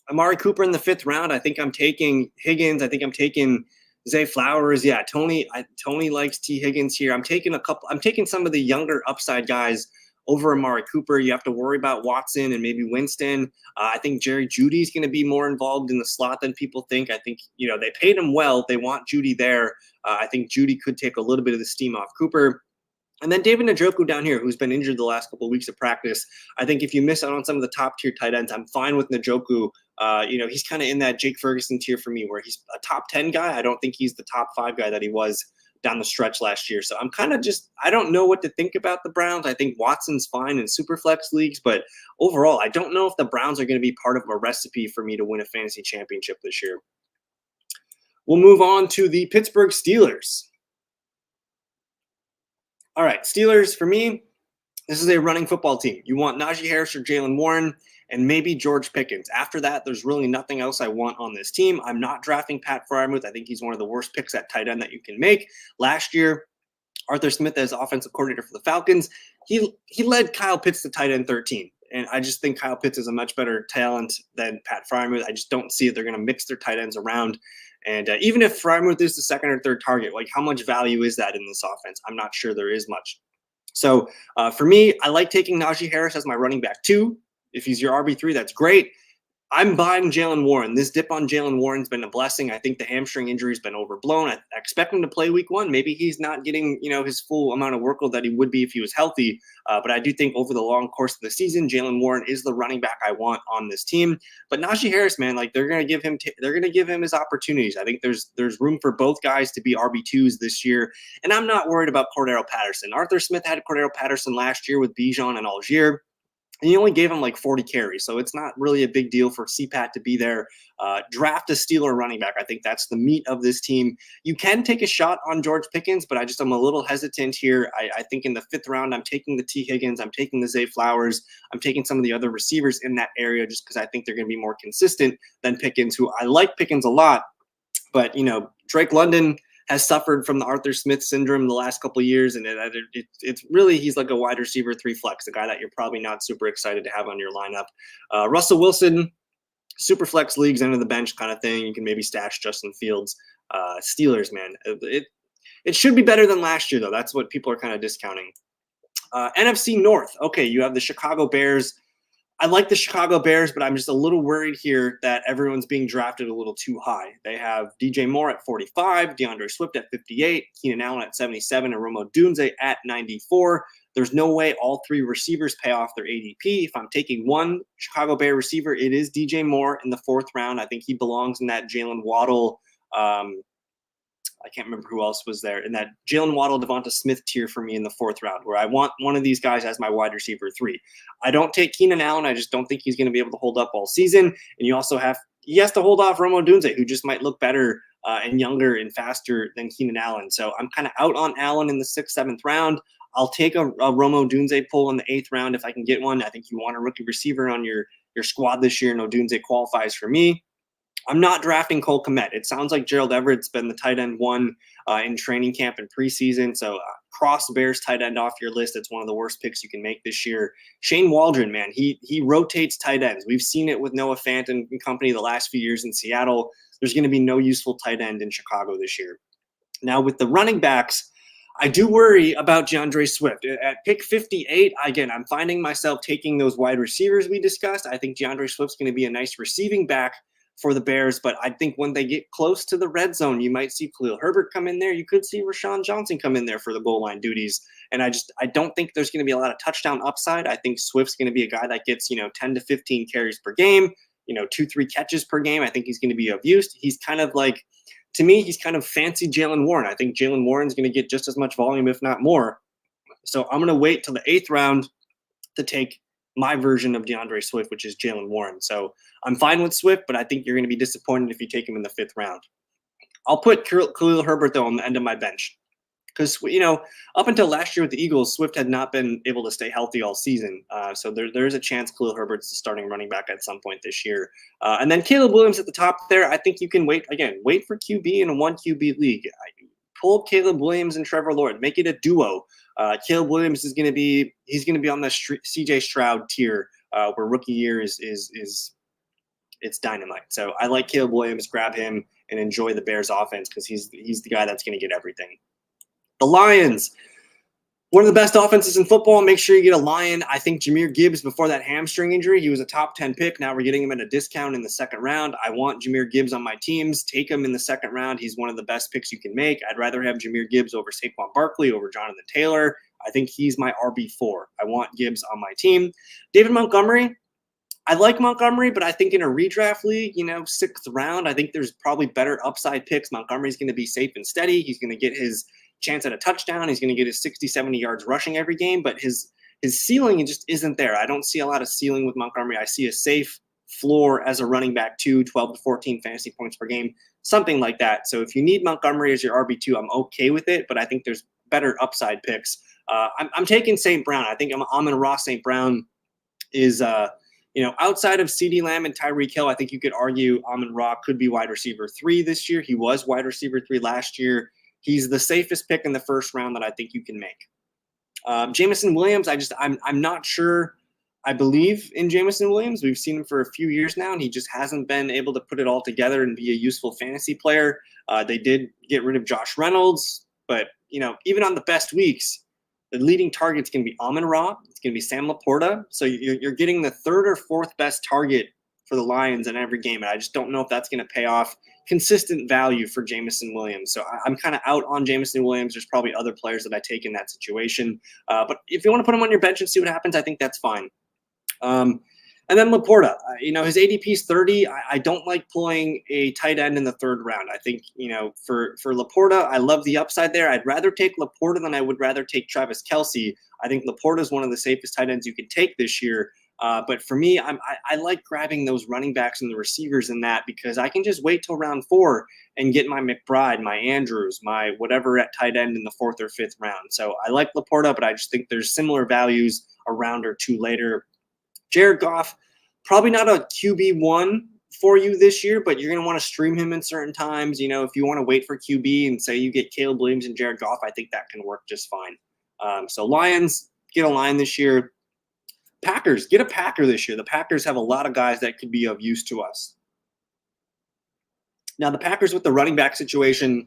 Amari Cooper in the 5th round, I think I'm taking Higgins. I think I'm taking Zay Flowers. Yeah, Tony likes T. Higgins here. I'm taking some of the younger upside guys over Amari Cooper. You have to worry about Watson and maybe Winston. I think Jerry Jeudy's going to be more involved in the slot than people think. I think, they paid him well. They want Jeudy there. I think Jeudy could take a little bit of the steam off Cooper. And then David Njoku down here, who's been injured the last couple of weeks of practice. I think if you miss out on some of the top tier tight ends, I'm fine with Njoku. He's kind of in that Jake Ferguson tier for me, where he's a top 10 guy. I don't think he's the top 5 guy that he was down the stretch last year. So I'm kind of I don't know what to think about the Browns. I think Watson's fine in super flex leagues, but overall, I don't know if the Browns are going to be part of a recipe for me to win a fantasy championship this year. We'll move on to the Pittsburgh Steelers. All right, Steelers, for me, this is a running football team. You want Najee Harris or Jalen Warren and maybe George Pickens. After that, there's really nothing else I want on this team. I'm not drafting Pat Freiermuth. I think he's one of the worst picks at tight end that you can make. Last year, Arthur Smith as offensive coordinator for the Falcons, he led Kyle Pitts to tight end 13. And I just think Kyle Pitts is a much better talent than Pat Freiermuth. I just don't see it. They're going to mix their tight ends around. And even if Freiermuth is the 2nd or 3rd target, like how much value is that in this offense? I'm not sure there is much. So for me, I like taking Najee Harris as my running back 2. If he's your RB3, that's great. I'm buying Jalen Warren. This dip on Jalen Warren's been a blessing. I think the hamstring injury's been overblown. I expect him to play week 1. Maybe he's not getting, his full amount of workload that he would be if he was healthy. But I do think over the long course of the season, Jalen Warren is the running back I want on this team. But Najee Harris, man, like they're going to give him his opportunities. I think there's room for both guys to be RB2s this year. And I'm not worried about Cordero Patterson. Arthur Smith had Cordero Patterson last year with Bijan and Algier. And he only gave him like 40 carries. So it's not really a big deal for CPAT to be there. Draft a Steeler running back. I think that's the meat of this team. You can take a shot on George Pickens, but I'm a little hesitant here. I think in the 5th round, I'm taking the T. Higgins. I'm taking the Zay Flowers. I'm taking some of the other receivers in that area just because I think they're going to be more consistent than Pickens, who I like Pickens a lot. But, Drake London has suffered from the Arthur Smith syndrome the last couple of years. And it's really, he's like a wide receiver 3 flex, a guy that you're probably not super excited to have on your lineup. Russell Wilson, super flex leagues, end of the bench kind of thing. You can maybe stash Justin Fields. Steelers, man, it should be better than last year, though. That's what people are kind of discounting. NFC North. Okay, you have the Chicago Bears. I like the Chicago Bears, but I'm just a little worried here that everyone's being drafted a little too high. They have DJ Moore at 45, DeAndre Swift at 58, Keenan Allen at 77, and Rome Odunze at 94. There's no way all three receivers pay off their ADP. If I'm taking one Chicago Bear receiver, it is DJ Moore in the 4th round. I think he belongs in that Jalen Waddle. I can't remember who else was there in that Jalen Waddle, Devonta Smith tier for me in the 4th round, where I want one of these guys as my wide receiver 3. I don't take Keenan Allen. I just don't think he's going to be able to hold up all season. And you also he has to hold off Rome Odunze, who just might look better and younger and faster than Keenan Allen. So I'm kind of out on Allen in the 6th, 7th round. I'll take a Rome Odunze pull in the 8th round if I can get one. I think you want a rookie receiver on your squad this year, and Odunze qualifies for me. I'm not drafting Cole Kmet. It sounds like Gerald Everett's been the tight end one in training camp and preseason. So cross Bears tight end off your list. It's one of the worst picks you can make this year. Shane Waldron, man, he rotates tight ends. We've seen it with Noah Fant and company the last few years in Seattle. There's going to be no useful tight end in Chicago this year. Now with the running backs, I do worry about DeAndre Swift. At pick 58, again, I'm finding myself taking those wide receivers we discussed. I think DeAndre Swift's going to be a nice receiving back for the Bears, but I think when they get close to the red zone, you might see Khalil Herbert come in there. You could see Rashawn Johnson come in there for the goal line duties. And I don't think there's going to be a lot of touchdown upside. I think Swift's going to be a guy that gets, 10 to 15 carries per game, 2-3 catches per game. I think he's going to be of use. He's kind of like, to me, he's kind of fancy Jalen Warren. I think Jalen Warren's going to get just as much volume, if not more. So I'm going to wait till the 8th round to take my version of DeAndre Swift, which is Jalen Warren. So I'm fine with Swift, but I think you're going to be disappointed if you take him in the 5th round. I'll put Khalil Herbert, though, on the end of my bench. Because, up until last year with the Eagles, Swift had not been able to stay healthy all season. So there is a chance Khalil Herbert's the starting running back at some point this year. And then Caleb Williams at the top there. I think you can wait for QB in a 1 QB league. Pull Caleb Williams and Trevor Lawrence. Make it a duo. Caleb Williams is going to be on the CJ Stroud tier where rookie year is it's dynamite. So I like Caleb Williams. Grab him and enjoy the Bears offense because he's the guy that's going to get everything. The Lions, one of the best offenses in football. Make sure you get a Lion. I think Jahmyr Gibbs, before that hamstring injury, he was a top 10 pick. Now we're getting him at a discount in the 2nd round. I want Jahmyr Gibbs on my teams. Take him in the 2nd round. He's one of the best picks you can make. I'd rather have Jahmyr Gibbs over Saquon Barkley, over Jonathan Taylor. I think he's my RB4. I want Gibbs on my team. David Montgomery, I like Montgomery, but I think in a redraft league, 6th round, I think there's probably better upside picks. Montgomery's going to be safe and steady. He's going to get his chance at a touchdown. He's going to get his 60, 70 yards rushing every game, but his ceiling just isn't there. I don't see a lot of ceiling with Montgomery. I see a safe floor as a running back, 12 to 14 fantasy points per game, something like that. So if you need Montgomery as your RB2, I'm okay with it, but I think there's better upside picks. I'm taking St. Brown. I think Amon-Ra St. Brown is, outside of CeeDee Lamb and Tyreek Hill, I think you could argue Amon-Ra could be wide receiver 3 this year. He was wide receiver 3 last year. He's the safest pick in the 1st round that I think you can make. Jameson Williams, I'm not sure. I believe in Jameson Williams. We've seen him for a few years now, and he just hasn't been able to put it all together and be a useful fantasy player. They did get rid of Josh Reynolds, but even on the best weeks, the leading target's going to be Amon-Ra. It's going to be Sam Laporta. So you're getting the 3rd or 4th best target for the Lions in every game, and I just don't know if that's going to pay off consistent value for Jameson Williams. So I'm kind of out on Jameson Williams. There's probably other players that I take in that situation. But if you want to put him on your bench and see what happens, I think that's fine. And then Laporta, his ADP is 30. I don't like pulling a tight end in the 3rd round. I think, for Laporta, I love the upside there. I'd rather take Laporta than I would rather take Travis Kelce. I think Laporta is one of the safest tight ends you can take this year. But for me, I like grabbing those running backs and the receivers in that because I can just wait till round 4 and get my McBride, my Andrews, my whatever at tight end in the 4th or 5th round. So I like Laporta, but I just think there's similar values a round or 2 later. Jared Goff, probably not a QB1 for you this year, but you're going to want to stream him in certain times. If you want to wait for QB and say you get Caleb Williams and Jared Goff, I think that can work just fine. So Lions, get a Lion this year. Packers, get a Packer this year. The Packers have a lot of guys that could be of use to us. Now, the Packers with the running back situation,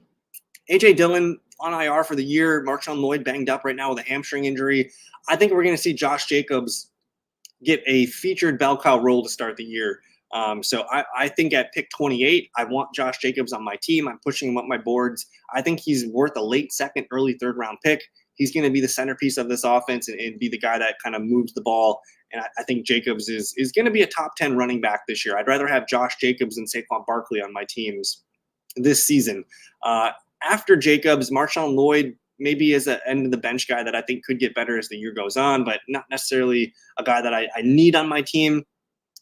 A.J. Dillon on IR for the year. Marshawn Lloyd banged up right now with a hamstring injury. I think we're going to see Josh Jacobs get a featured bell cow role to start the year. So I think at pick 28, I want Josh Jacobs on my team. I'm pushing him up my boards. I think he's worth a late second, early third round pick. He's going to be the centerpiece of this offense and be the guy that kind of moves the ball. And I think Jacobs is going to be a top 10 running back this year. I'd rather have Josh Jacobs than Saquon Barkley on my teams this season. After Jacobs, Marshawn Lloyd maybe is an end of the bench guy that I think could get better as the year goes on, but not necessarily a guy that I need on my team.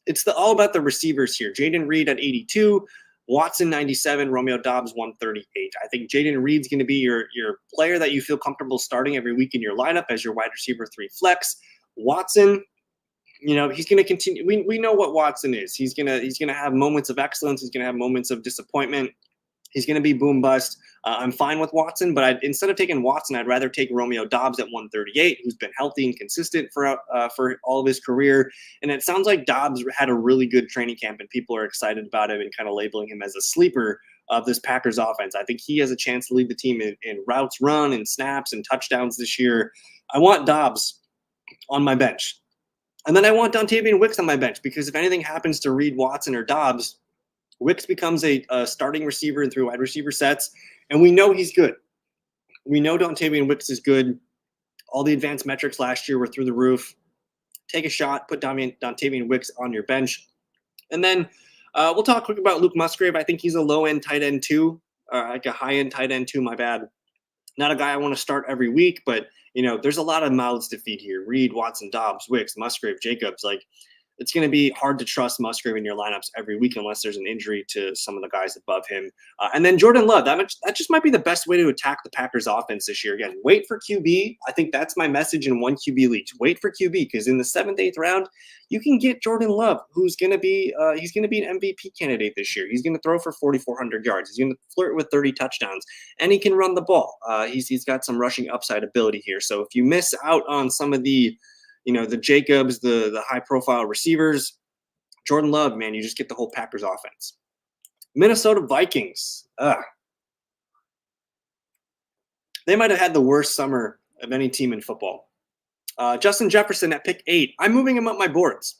It's all about the receivers here. Jaden Reed at 82, Watson 97, Romeo Doubs 138. I think Jaden Reed's going to be your player that you feel comfortable starting every week in your lineup as your wide receiver 3 flex. Watson, he's going to continue. We know what Watson is. He's going to have moments of excellence. He's going to have moments of disappointment. He's going to be boom bust. I'm fine with Watson, but instead of taking Watson, I'd rather take Romeo Doubs at 138, who's been healthy and consistent for all of his career. And it sounds like Doubs had a really good training camp, and people are excited about him and kind of labeling him as a sleeper of this Packers offense. I think he has a chance to lead the team in routes run and snaps and touchdowns this year. I want Doubs on my bench. And then I want Dontavian Wicks on my bench, because if anything happens to Reed, Watson, or Doubs, Wicks becomes a starting receiver through wide receiver sets, and we know he's good. We know Dontavian Wicks is good. All the advanced metrics last year were through the roof. Take a shot, put Dontavian Wicks on your bench. And then we'll talk quick about Luke Musgrave. I think he's a low-end tight end too, like a high-end tight end too, my bad. Not a guy I want to start every week, but there's a lot of mouths to feed here. Reed, Watson, Doubs, Wicks, Musgrave, Jacobs. It's going to be hard to trust Musgrave in your lineups every week unless there's an injury to some of the guys above him. And then Jordan Love, that just might be the best way to attack the Packers offense this year. Again, wait for QB. I think that's my message in one QB leagues. Wait for QB, because in the 7th, 8th round, you can get Jordan Love, who's going to be an MVP candidate this year. He's going to throw for 4,400 yards. He's going to flirt with 30 touchdowns, and he can run the ball. He's got some rushing upside ability here. So if you miss out on some of the the Jacobs, the high-profile receivers, Jordan Love, man, you just get the whole Packers offense. Minnesota Vikings. They might have had the worst summer of any team in football. Justin Jefferson at pick 8. I'm moving him up my boards.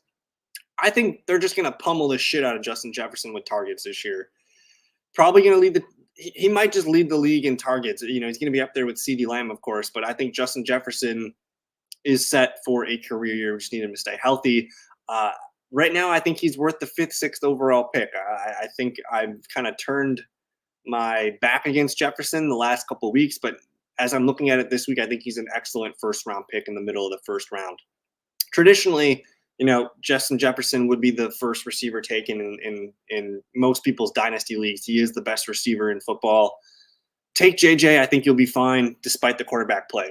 I think they're just going to pummel the shit out of Justin Jefferson with targets this year. Probably going to lead he might just lead the league in targets. He's going to be up there with CeeDee Lamb, of course, but I think Justin Jefferson is set for a career year. We just need him to stay healthy. Right now, I think he's worth the 5th, 6th overall pick. I think I've kind of turned my back against Jefferson the last couple of weeks, but as I'm looking at it this week, I think he's an excellent first-round pick in the middle of the first round. Traditionally, Justin Jefferson would be the first receiver taken in most people's dynasty leagues. He is the best receiver in football. Take JJ. I think you'll be fine despite the quarterback play.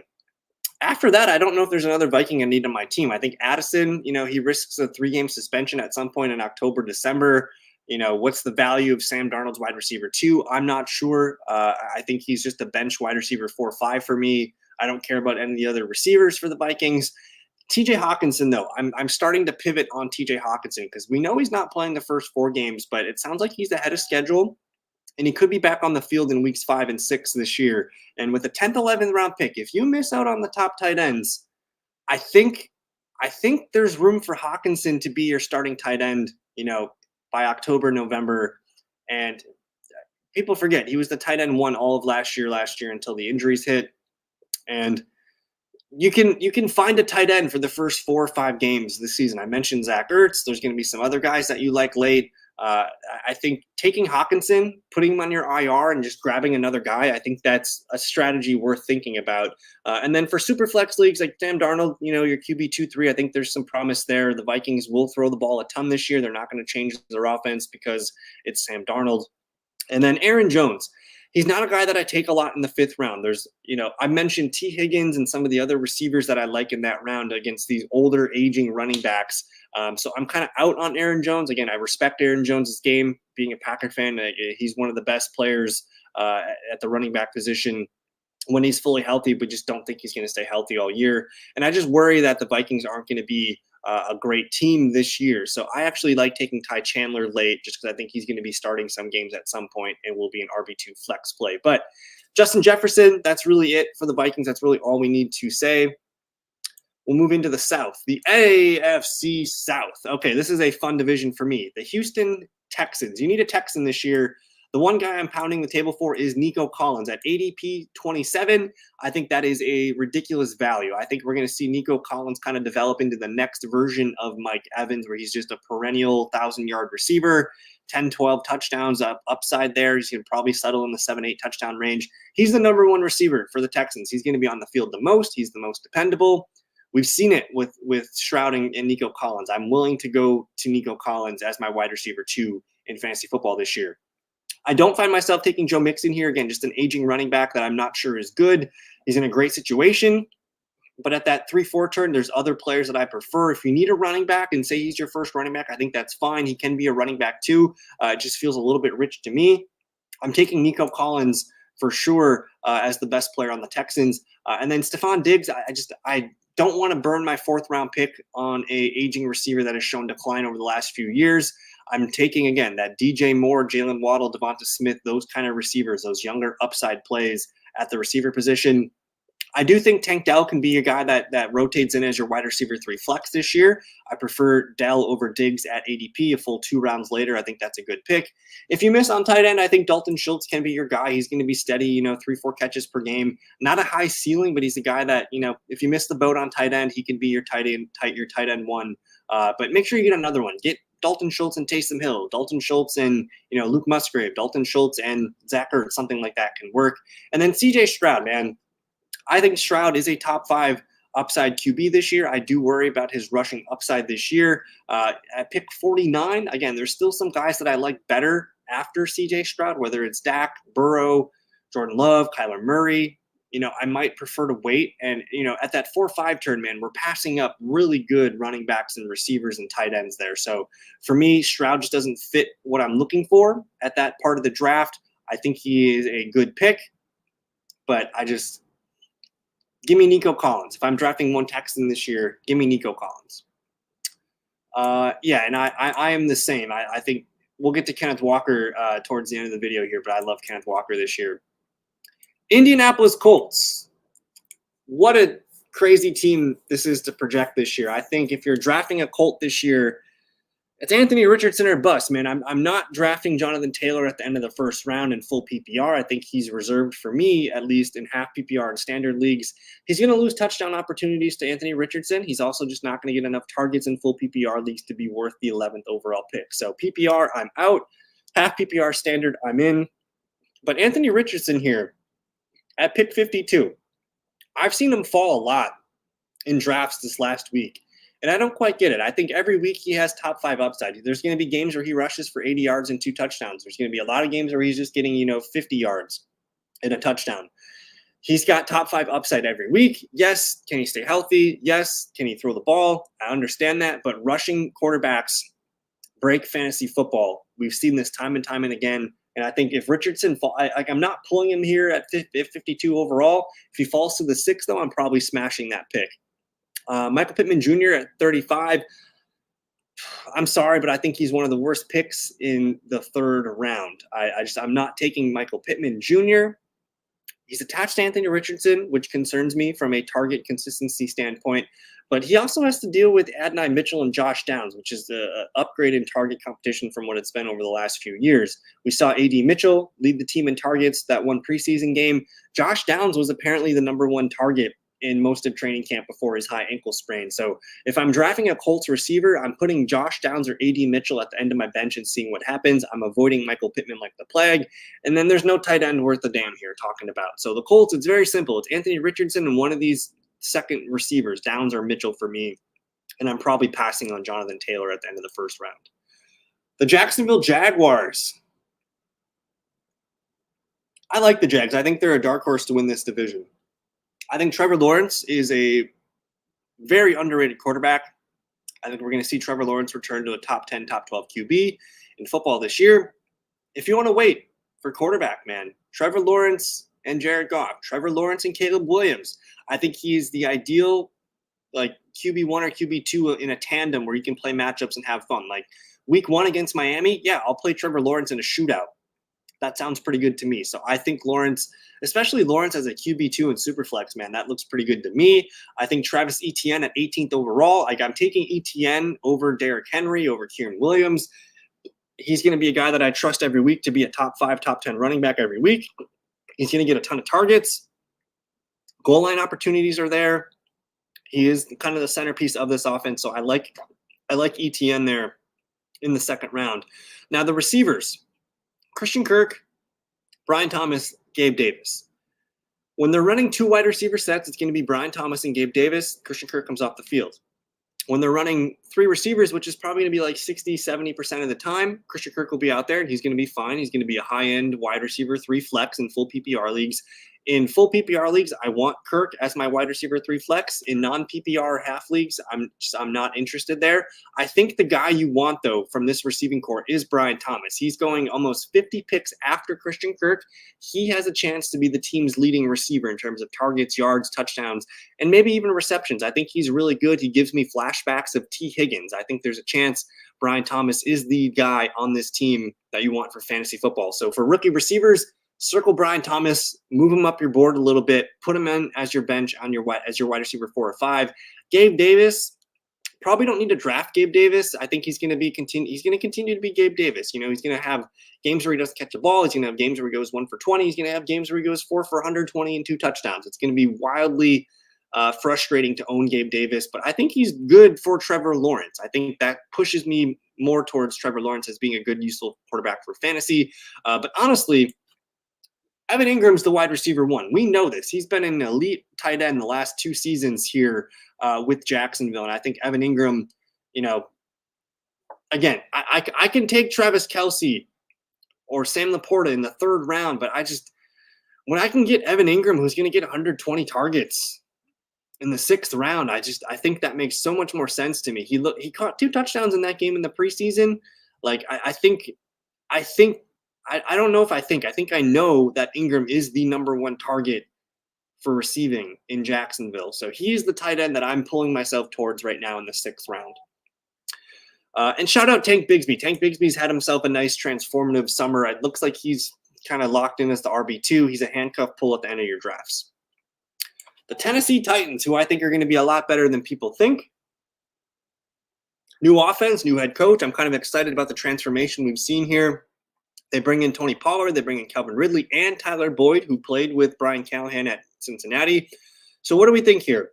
After that, I don't know if there's another Viking I need on my team. I think Addison, he risks a 3-game suspension at some point in October, December. What's the value of Sam Darnold's wide receiver 2? I'm not sure. I think he's just a bench wide receiver 4-5 for me. I don't care about any of the other receivers for the Vikings. TJ Hawkinson, though, I'm starting to pivot on TJ Hawkinson because we know he's not playing the first 4 games, but it sounds like he's ahead of schedule. And he could be back on the field in weeks 5 and 6 this year. And with a 10th, 11th round pick, if you miss out on the top tight ends, I think there's room for Hawkinson to be your starting tight end, by October, November. And people forget he was the tight end 1 all of last year until the injuries hit. And you can find a tight end for the first 4 or 5 games this season. I mentioned Zach Ertz. There's going to be some other guys that you like late. I think taking Hawkinson, putting him on your IR, and just grabbing another guy, I think that's a strategy worth thinking about. And then for super flex leagues like Sam Darnold, your QB 2-3, I think there's some promise there. The Vikings will throw the ball a ton this year. They're not going to change their offense because it's Sam Darnold. And then Aaron Jones. He's not a guy that I take a lot in the 5th round. There's, I mentioned T. Higgins and some of the other receivers that I like in that round against these older, aging running backs. So I'm kind of out on Aaron Jones. Again, I respect Aaron Jones' game. Being a Packer fan, he's one of the best players at the running back position when he's fully healthy, but just don't think he's going to stay healthy all year. And I just worry that the Vikings aren't going to be a great team this year. So I actually like taking Ty Chandler late just because I think he's going to be starting some games at some point and will be an RB2 flex play. But Justin Jefferson, that's really it for the Vikings. That's really all we need to say. We'll move into the South, the AFC South. Okay, this is a fun division for me. The Houston Texans. You need a Texan this year. The one guy I'm pounding the table for is Nico Collins at ADP 27. I think that is a ridiculous value. I think we're going to see Nico Collins kind of develop into the next version of Mike Evans, where he's just a perennial 1,000-yard receiver, 10, 12 touchdowns upside there. He's going to probably settle in the 7, 8 touchdown range. He's the number one receiver for the Texans. He's going to be on the field the most. He's the most dependable. We've seen it with Stroud and Nico Collins. I'm willing to go to Nico Collins as my wide receiver 2 in fantasy football this year. I don't find myself taking Joe Mixon here. Again, just an aging running back that I'm not sure is good. He's in a great situation. But at that 3-4 turn, there's other players that I prefer. If you need a running back and say he's your first running back, I think that's fine. He can be a running back too. It just feels a little bit rich to me. I'm taking Nico Collins for sure as the best player on the Texans. And then Stephon Diggs, I don't want to burn my 4th-round pick on a aging receiver that has shown decline over the last few years. I'm taking, again, that DJ Moore, Jalen Waddle, Devonta Smith, those kind of receivers, those younger upside plays at the receiver position. I do think Tank Dell can be a guy that rotates in as your wide receiver 3 flex this year. I prefer Dell over Diggs at ADP a full 2 rounds later. I think that's a good pick. If you miss on tight end, I think Dalton Schultz can be your guy. He's going to be steady, 3-4 catches per game. Not a high ceiling, but he's a guy that, if you miss the boat on tight end, he can be your tight end 1. But make sure you get another one. Get Dalton Schultz and Taysom Hill, Dalton Schultz and Luke Musgrave, Dalton Schultz and Zach Ertz, something like that can work. And then CJ Stroud, man. I think Stroud is a top 5 upside QB this year. I do worry about his rushing upside this year. At pick 49, again, there's still some guys that I like better after CJ Stroud, whether it's Dak, Burrow, Jordan Love, Kyler Murray. I might prefer to wait. And, at that 4-5 turn, man, we're passing up really good running backs and receivers and tight ends there. So for me, Stroud just doesn't fit what I'm looking for at that part of the draft. I think he is a good pick, but give me Nico Collins. If I'm drafting one Texan this year, give me Nico Collins. And I am the same. I think we'll get to Kenneth Walker towards the end of the video here, but I love Kenneth Walker this year. Indianapolis Colts. What a crazy team this is to project this year. I think if you're drafting a Colt this year, it's Anthony Richardson or bust, man. I'm not drafting Jonathan Taylor at the end of the 1st round in full PPR. I think he's reserved for me, at least in half PPR and standard leagues. He's going to lose touchdown opportunities to Anthony Richardson. He's also just not going to get enough targets in full PPR leagues to be worth the 11th overall pick. So PPR, I'm out. Half PPR standard, I'm in. But Anthony Richardson here at pick 52, I've seen him fall a lot in drafts this last week. And I don't quite get it. I think every week he has top 5 upside. There's going to be games where he rushes for 80 yards and 2 touchdowns. There's going to be a lot of games where he's just getting, 50 yards and a touchdown. He's got top 5 upside every week. Yes. Can he stay healthy? Yes. Can he throw the ball? I understand that. But rushing quarterbacks break fantasy football. We've seen this time and time and again. And I think if Richardson, I'm not pulling him here at 52 overall. If he falls to the 6th, though, I'm probably smashing that pick. Michael Pittman Jr. at 35. I'm sorry, but I think he's one of the worst picks in the 3rd round. I'm not taking Michael Pittman Jr. He's attached to Anthony Richardson, which concerns me from a target consistency standpoint. But he also has to deal with Adonai Mitchell and Josh Downs, which is the upgrade in target competition from what it's been over the last few years. We saw A.D. Mitchell lead the team in targets that one preseason game. Josh Downs was apparently the number 1 target in most of training camp before his high ankle sprain. So if I'm drafting a Colts receiver, I'm putting Josh Downs or A.D. Mitchell at the end of my bench and seeing what happens. I'm avoiding Michael Pittman like the plague. And then there's no tight end worth a damn here talking about. So the Colts, it's very simple. It's Anthony Richardson and one of these second receivers, Downs or Mitchell for me. And I'm probably passing on Jonathan Taylor at the end of the 1st round. The Jacksonville Jaguars. I like the Jags. I think they're a dark horse to win this division. I think Trevor Lawrence is a very underrated quarterback. I think we're going to see Trevor Lawrence return to a top 10, top 12 QB in football this year. If you want to wait for quarterback, man, Trevor Lawrence and Jared Goff, Trevor Lawrence and Caleb Williams. I think he's the ideal QB1 or QB2 in a tandem where you can play matchups and have fun. Like week 1 against Miami, yeah, I'll play Trevor Lawrence in a shootout. that sounds pretty good to me. So I think Lawrence, especially Lawrence as a QB2 in Superflex, man, that looks pretty good to me. I think Travis Etienne at 18th overall. Like, I'm taking Etienne over Derrick Henry, over Kieran Williams. He's going to be a guy that I trust every week to be a top 5, top 10 running back every week. He's going to get a ton of targets. Goal line opportunities are there. He is kind of the centerpiece of this offense. So I like Etienne there in the second round. Now the receivers, Christian Kirk, Brian Thomas, Gabe Davis. When they're running 2 wide receiver sets, it's going to be Brian Thomas and Gabe Davis. Christian Kirk comes off the field. When they're running 3 receivers, which is probably going to be like 60, 70% of the time, Christian Kirk will be out there. He's going to be fine. He's going to be a high-end wide receiver 3 flex in full PPR leagues. In full PPR leagues, I want Kirk as my wide receiver 3 flex. In non-PPR half leagues, I'm not interested there. I think the guy you want, though, from this receiving core is Brian Thomas. He's going almost 50 picks after Christian Kirk. He has a chance to be the team's leading receiver in terms of targets, yards, touchdowns, and maybe even receptions. I think he's really good. He gives me flashbacks of T. Higgins. I think there's a chance Brian Thomas is the guy on this team that you want for fantasy football. So for rookie receivers, circle Brian Thomas, move him up your board a little bit, put him in as your bench on your as your wide receiver 4 or 5. Gabe Davis, probably don't need to draft Gabe Davis. I think he's going to continue to be Gabe Davis. You know, he's going to have games where he doesn't catch the ball. He's going to have games where he goes 1 for 20. He's going to have games where he goes 4 for 120 and 2 touchdowns. It's going to be wildly frustrating to own Gabe Davis, but I think he's good for Trevor Lawrence. I think that pushes me more towards Trevor Lawrence as being a good, useful quarterback for fantasy. But honestly, Evan Ingram's the wide receiver 1. We know this. He's been an elite tight end the last 2 seasons here with Jacksonville. And I think Evan Ingram, you know, again, I can take Travis Kelce or Sam Laporta in the 3rd round, but when I can get Evan Ingram, who's going to get 120 targets in the 6th round, I think that makes so much more sense to me. He caught 2 touchdowns in that game in the preseason. Like, I don't know if I think I know that Ingram is the number 1 target for receiving in Jacksonville. So he's the tight end that I'm pulling myself towards right now in the 6th round. And shout out Tank Bigsby. Tank Bigsby's had himself a nice transformative summer. It looks like he's kind of locked in as the RB2. He's a handcuff pull at the end of your drafts. The Tennessee Titans, who I think are going to be a lot better than people think. New offense, new head coach. I'm kind of excited about the transformation we've seen here. They bring in Tony Pollard, they bring in Calvin Ridley, and Tyler Boyd, who played with Brian Callahan at Cincinnati. So what do we think here?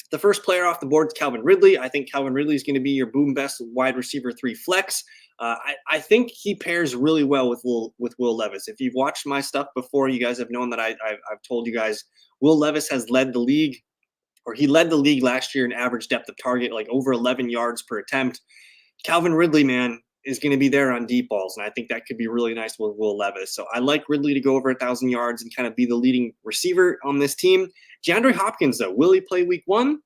The first player off the board is Calvin Ridley. I think Calvin Ridley is going to be your boom best wide receiver 3 flex. I think he pairs really well with Will Levis. If you've watched my stuff before, you guys have known that I've told you guys Will Levis has led the league, or he led the league last year in average depth of target, like over 11 yards per attempt. Calvin Ridley, man, is going to be there on deep balls, and I think that could be really nice with Will Levis. So I like Ridley to go over 1,000 yards and kind of be the leading receiver on this team. DeAndre Hopkins, though, will he play week 1?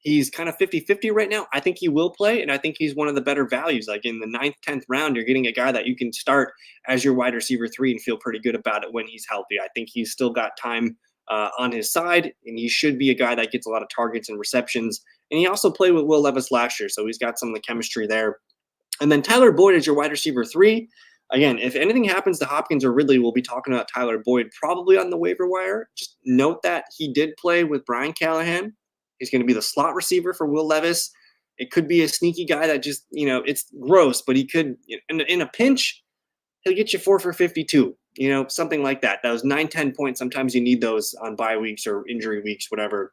He's kind of 50-50 right now. I think he will play, and I think he's one of the better values. Like in the 9th, 10th round, you're getting a guy that you can start as your wide receiver 3 and feel pretty good about it when he's healthy. I think he's still got time on his side, and he should be a guy that gets a lot of targets and receptions. And he also played with Will Levis last year, so he's got some of the chemistry there. And then Tyler Boyd is your wide receiver 3. Again, if anything happens to Hopkins or Ridley, we'll be talking about Tyler Boyd probably on the waiver wire. Just note that he did play with Brian Callahan. He's going to be the slot receiver for Will Levis. It could be a sneaky guy that just, it's gross, but he could, in a pinch, he'll get you 4 for 52, something like that. Those 9-10 points, sometimes you need those on bye weeks or injury weeks, whatever.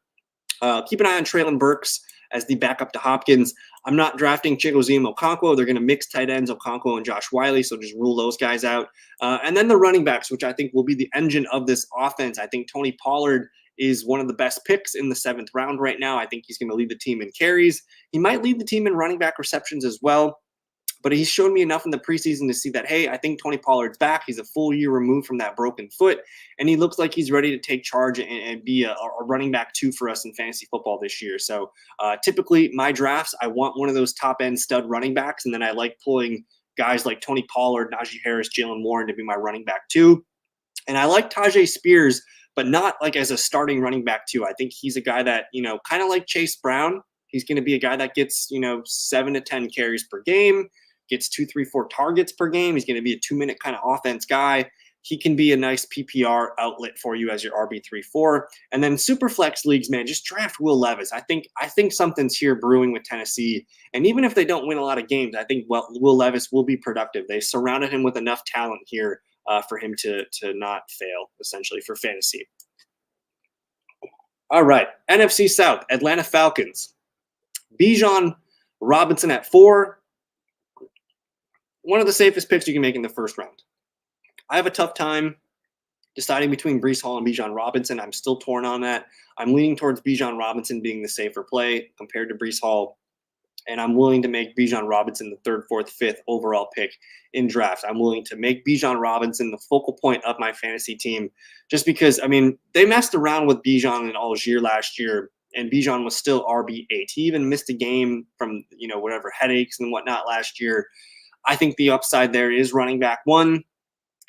Keep an eye on Traylon Burks as the backup to Hopkins. I'm not drafting Chigozie Okonkwo. They're going to mix tight ends, Okonkwo and Josh Wiley, so just rule those guys out. And then the running backs, which I think will be the engine of this offense. I think Tony Pollard is one of the best picks in the 7th round right now. I think he's going to lead the team in carries. He might lead the team in running back receptions as well. But he's shown me enough in the preseason to see that, hey, I think Tony Pollard's back. He's a full year removed from that broken foot, and he looks like he's ready to take charge and be a running back 2 for us in fantasy football this year. So typically my drafts, I want one of those top-end stud running backs, and then I like pulling guys like Tony Pollard, Najee Harris, Jalen Warren to be my running back 2. And I like Tajay Spears, but not like as a starting running back 2. I think he's a guy that, kind of like Chase Brown, he's going to be a guy that gets, 7 to 10 carries per game, gets 2, 3, 4 targets per game. He's going to be a 2-minute kind of offense guy. he can be a nice PPR outlet for you as your RB3-4. And then super flex leagues, man, just draft Will Levis. I think something's here brewing with Tennessee. And even if they don't win a lot of games, I think Will Levis will be productive. They surrounded him with enough talent here for him to not fail, essentially, for fantasy. All right, NFC South, Atlanta Falcons. Bijan Robinson at 4. One of the safest picks you can make in the first round. I have a tough time deciding between Breece Hall and Bijan Robinson. I'm still torn on that. I'm leaning towards Bijan Robinson being the safer play compared to Breece Hall. And I'm willing to make Bijan Robinson the 3rd, 4th, 5th overall pick in drafts. I'm willing to make Bijan Robinson the focal point of my fantasy team just because, I mean, they messed around with Bijan and Algier last year, and Bijan was still RB8. He even missed a game from, whatever, headaches and whatnot last year. I think the upside there is running back 1.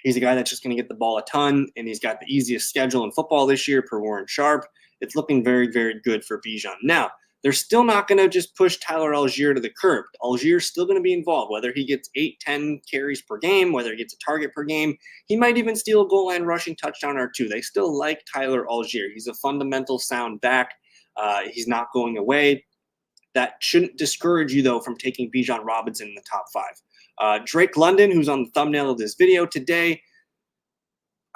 He's a guy that's just going to get the ball a ton, and he's got the easiest schedule in football this year per Warren Sharp. It's looking very, very good for Bijan. Now, they're still not going to just push Tyler Algier to the curb. Algier's still going to be involved, whether he gets 8, 10 carries per game, whether he gets a target per game. He might even steal a goal line rushing touchdown or 2. They still like Tyler Algier. He's a fundamental sound back. He's not going away. That shouldn't discourage you, though, from taking Bijan Robinson in the top 5. Drake London, who's on the thumbnail of this video today,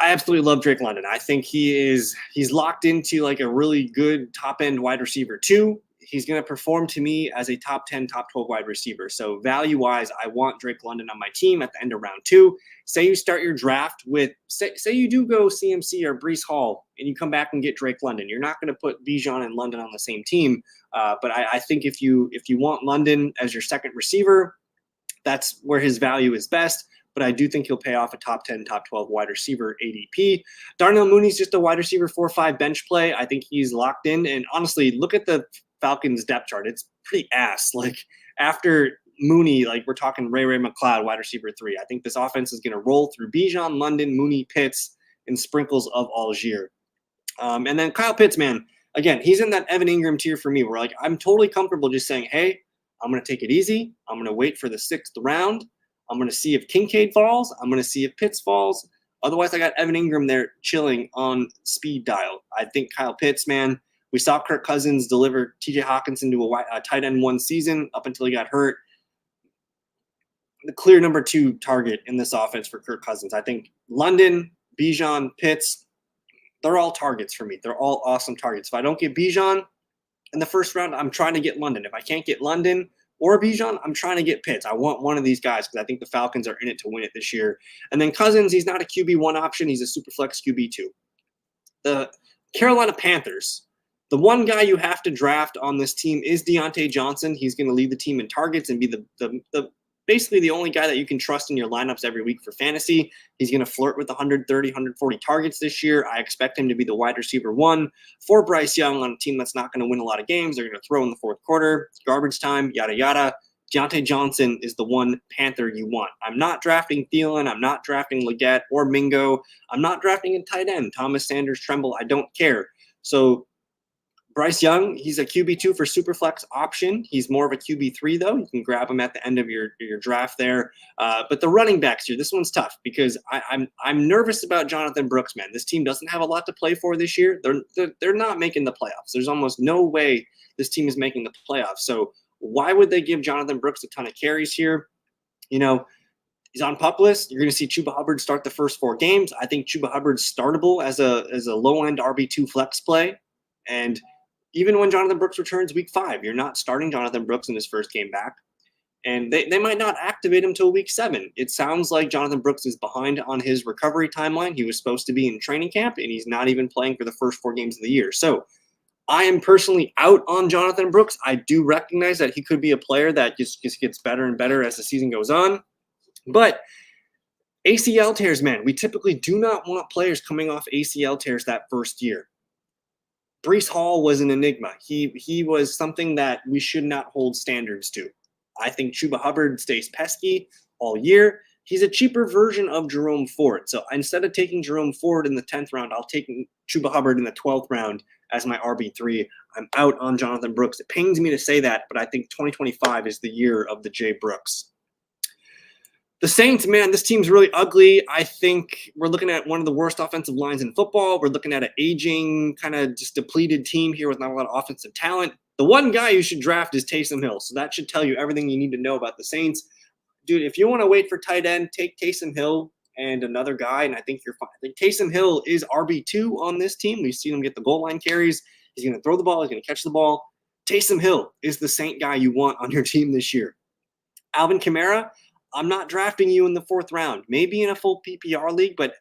I absolutely love Drake London. I think he's locked into like a really good top-end wide receiver 2. He's going to perform to me as a top 10, top 12 wide receiver. So value-wise, I want Drake London on my team at the end of round 2. Say you start your draft with, say you do go CMC or Breece Hall, and you come back and get Drake London. You're not going to put Bijan and London on the same team. But I think if you want London as your second receiver, that's where his value is best. But I do think he'll pay off a top 10, top 12 wide receiver ADP. Darnell Mooney's just a wide receiver 4-5 bench play. I think he's locked in. And honestly, look at the Falcons depth chart. It's pretty ass. Like after Mooney, like we're talking Ray McLeod, wide receiver 3. I think this offense is going to roll through Bijan, London, Mooney, Pitts, and sprinkles of Algier. And then Kyle Pitts, man, again, he's in that Evan Ingram tier for me where like I'm totally comfortable just saying, hey, I'm going to take it easy. I'm going to wait for the 6th round. I'm going to see if Kincaid falls. I'm going to see if Pitts falls. Otherwise, I got Evan Ingram there chilling on speed dial. I think Kyle Pitts, man, we saw Kirk Cousins deliver TJ Hawkinson to a tight end 1 season up until he got hurt. The clear number 2 target in this offense for Kirk Cousins. I think London, Bijan, Pitts, they're all targets for me. They're all awesome targets. If I don't get Bijan in the first round, I'm trying to get London. If I can't get London or Bijan, I'm trying to get Pitts. I want one of these guys because I think the Falcons are in it to win it this year. And then Cousins, he's not a QB1 option. He's a super flex QB2. The Carolina Panthers, the one guy you have to draft on this team is Deontay Johnson. He's going to lead the team in targets and be the basically the only guy that you can trust in your lineups every week for fantasy. He's going to flirt with 130, 140 targets this year. I expect him to be the wide receiver 1 for Bryce Young on a team that's not going to win a lot of games. They're going to throw in the 4th quarter, garbage time, yada, yada. Deontay Johnson is the one Panther you want. I'm not drafting Thielen. I'm not drafting Leggett or Mingo. I'm not drafting a tight end, Thomas Sanders, Tremble. I don't care. So Bryce Young, he's a QB2 for Superflex option. He's more of a QB3, though. You can grab him at the end of your draft there. But the running backs here, this one's tough because I'm nervous about Jonathan Brooks, man. This team doesn't have a lot to play for this year. They're not making the playoffs. There's almost no way this team is making the playoffs. So why would they give Jonathan Brooks a ton of carries here? He's on PUP list. You're going to see Chuba Hubbard start the first 4 games. I think Chuba Hubbard's startable as a low-end RB2 flex play. And even when Jonathan Brooks returns week 5, you're not starting Jonathan Brooks in his first game back. And they might not activate him until week 7. It sounds like Jonathan Brooks is behind on his recovery timeline. He was supposed to be in training camp, and he's not even playing for the first 4 games of the year. So I am personally out on Jonathan Brooks. I do recognize that he could be a player that just gets better and better as the season goes on. But ACL tears, man, we typically do not want players coming off ACL tears that first year. Breece Hall was an enigma. He was something that we should not hold standards to. I think Chuba Hubbard stays pesky all year. He's a cheaper version of Jerome Ford. So instead of taking Jerome Ford in the 10th round, I'll take Chuba Hubbard in the 12th round as my RB3. I'm out on Jonathan Brooks. It pains me to say that, but I think 2025 is the year of the Jay Brooks. The Saints, man, this team's really ugly. I think we're looking at one of the worst offensive lines in football. We're looking at an aging, kind of just depleted team here with not a lot of offensive talent. The one guy you should draft is Taysom Hill. So that should tell you everything you need to know about the Saints. Dude, if you want to wait for tight end, take Taysom Hill and another guy, and I think you're fine. I think Taysom Hill is RB2 on this team. We've seen him get the goal line carries. He's going to throw the ball. He's going to catch the ball. Taysom Hill is the Saint guy you want on your team this year. Alvin Kamara, I'm not drafting you in the 4th round. Maybe in a full PPR league, but,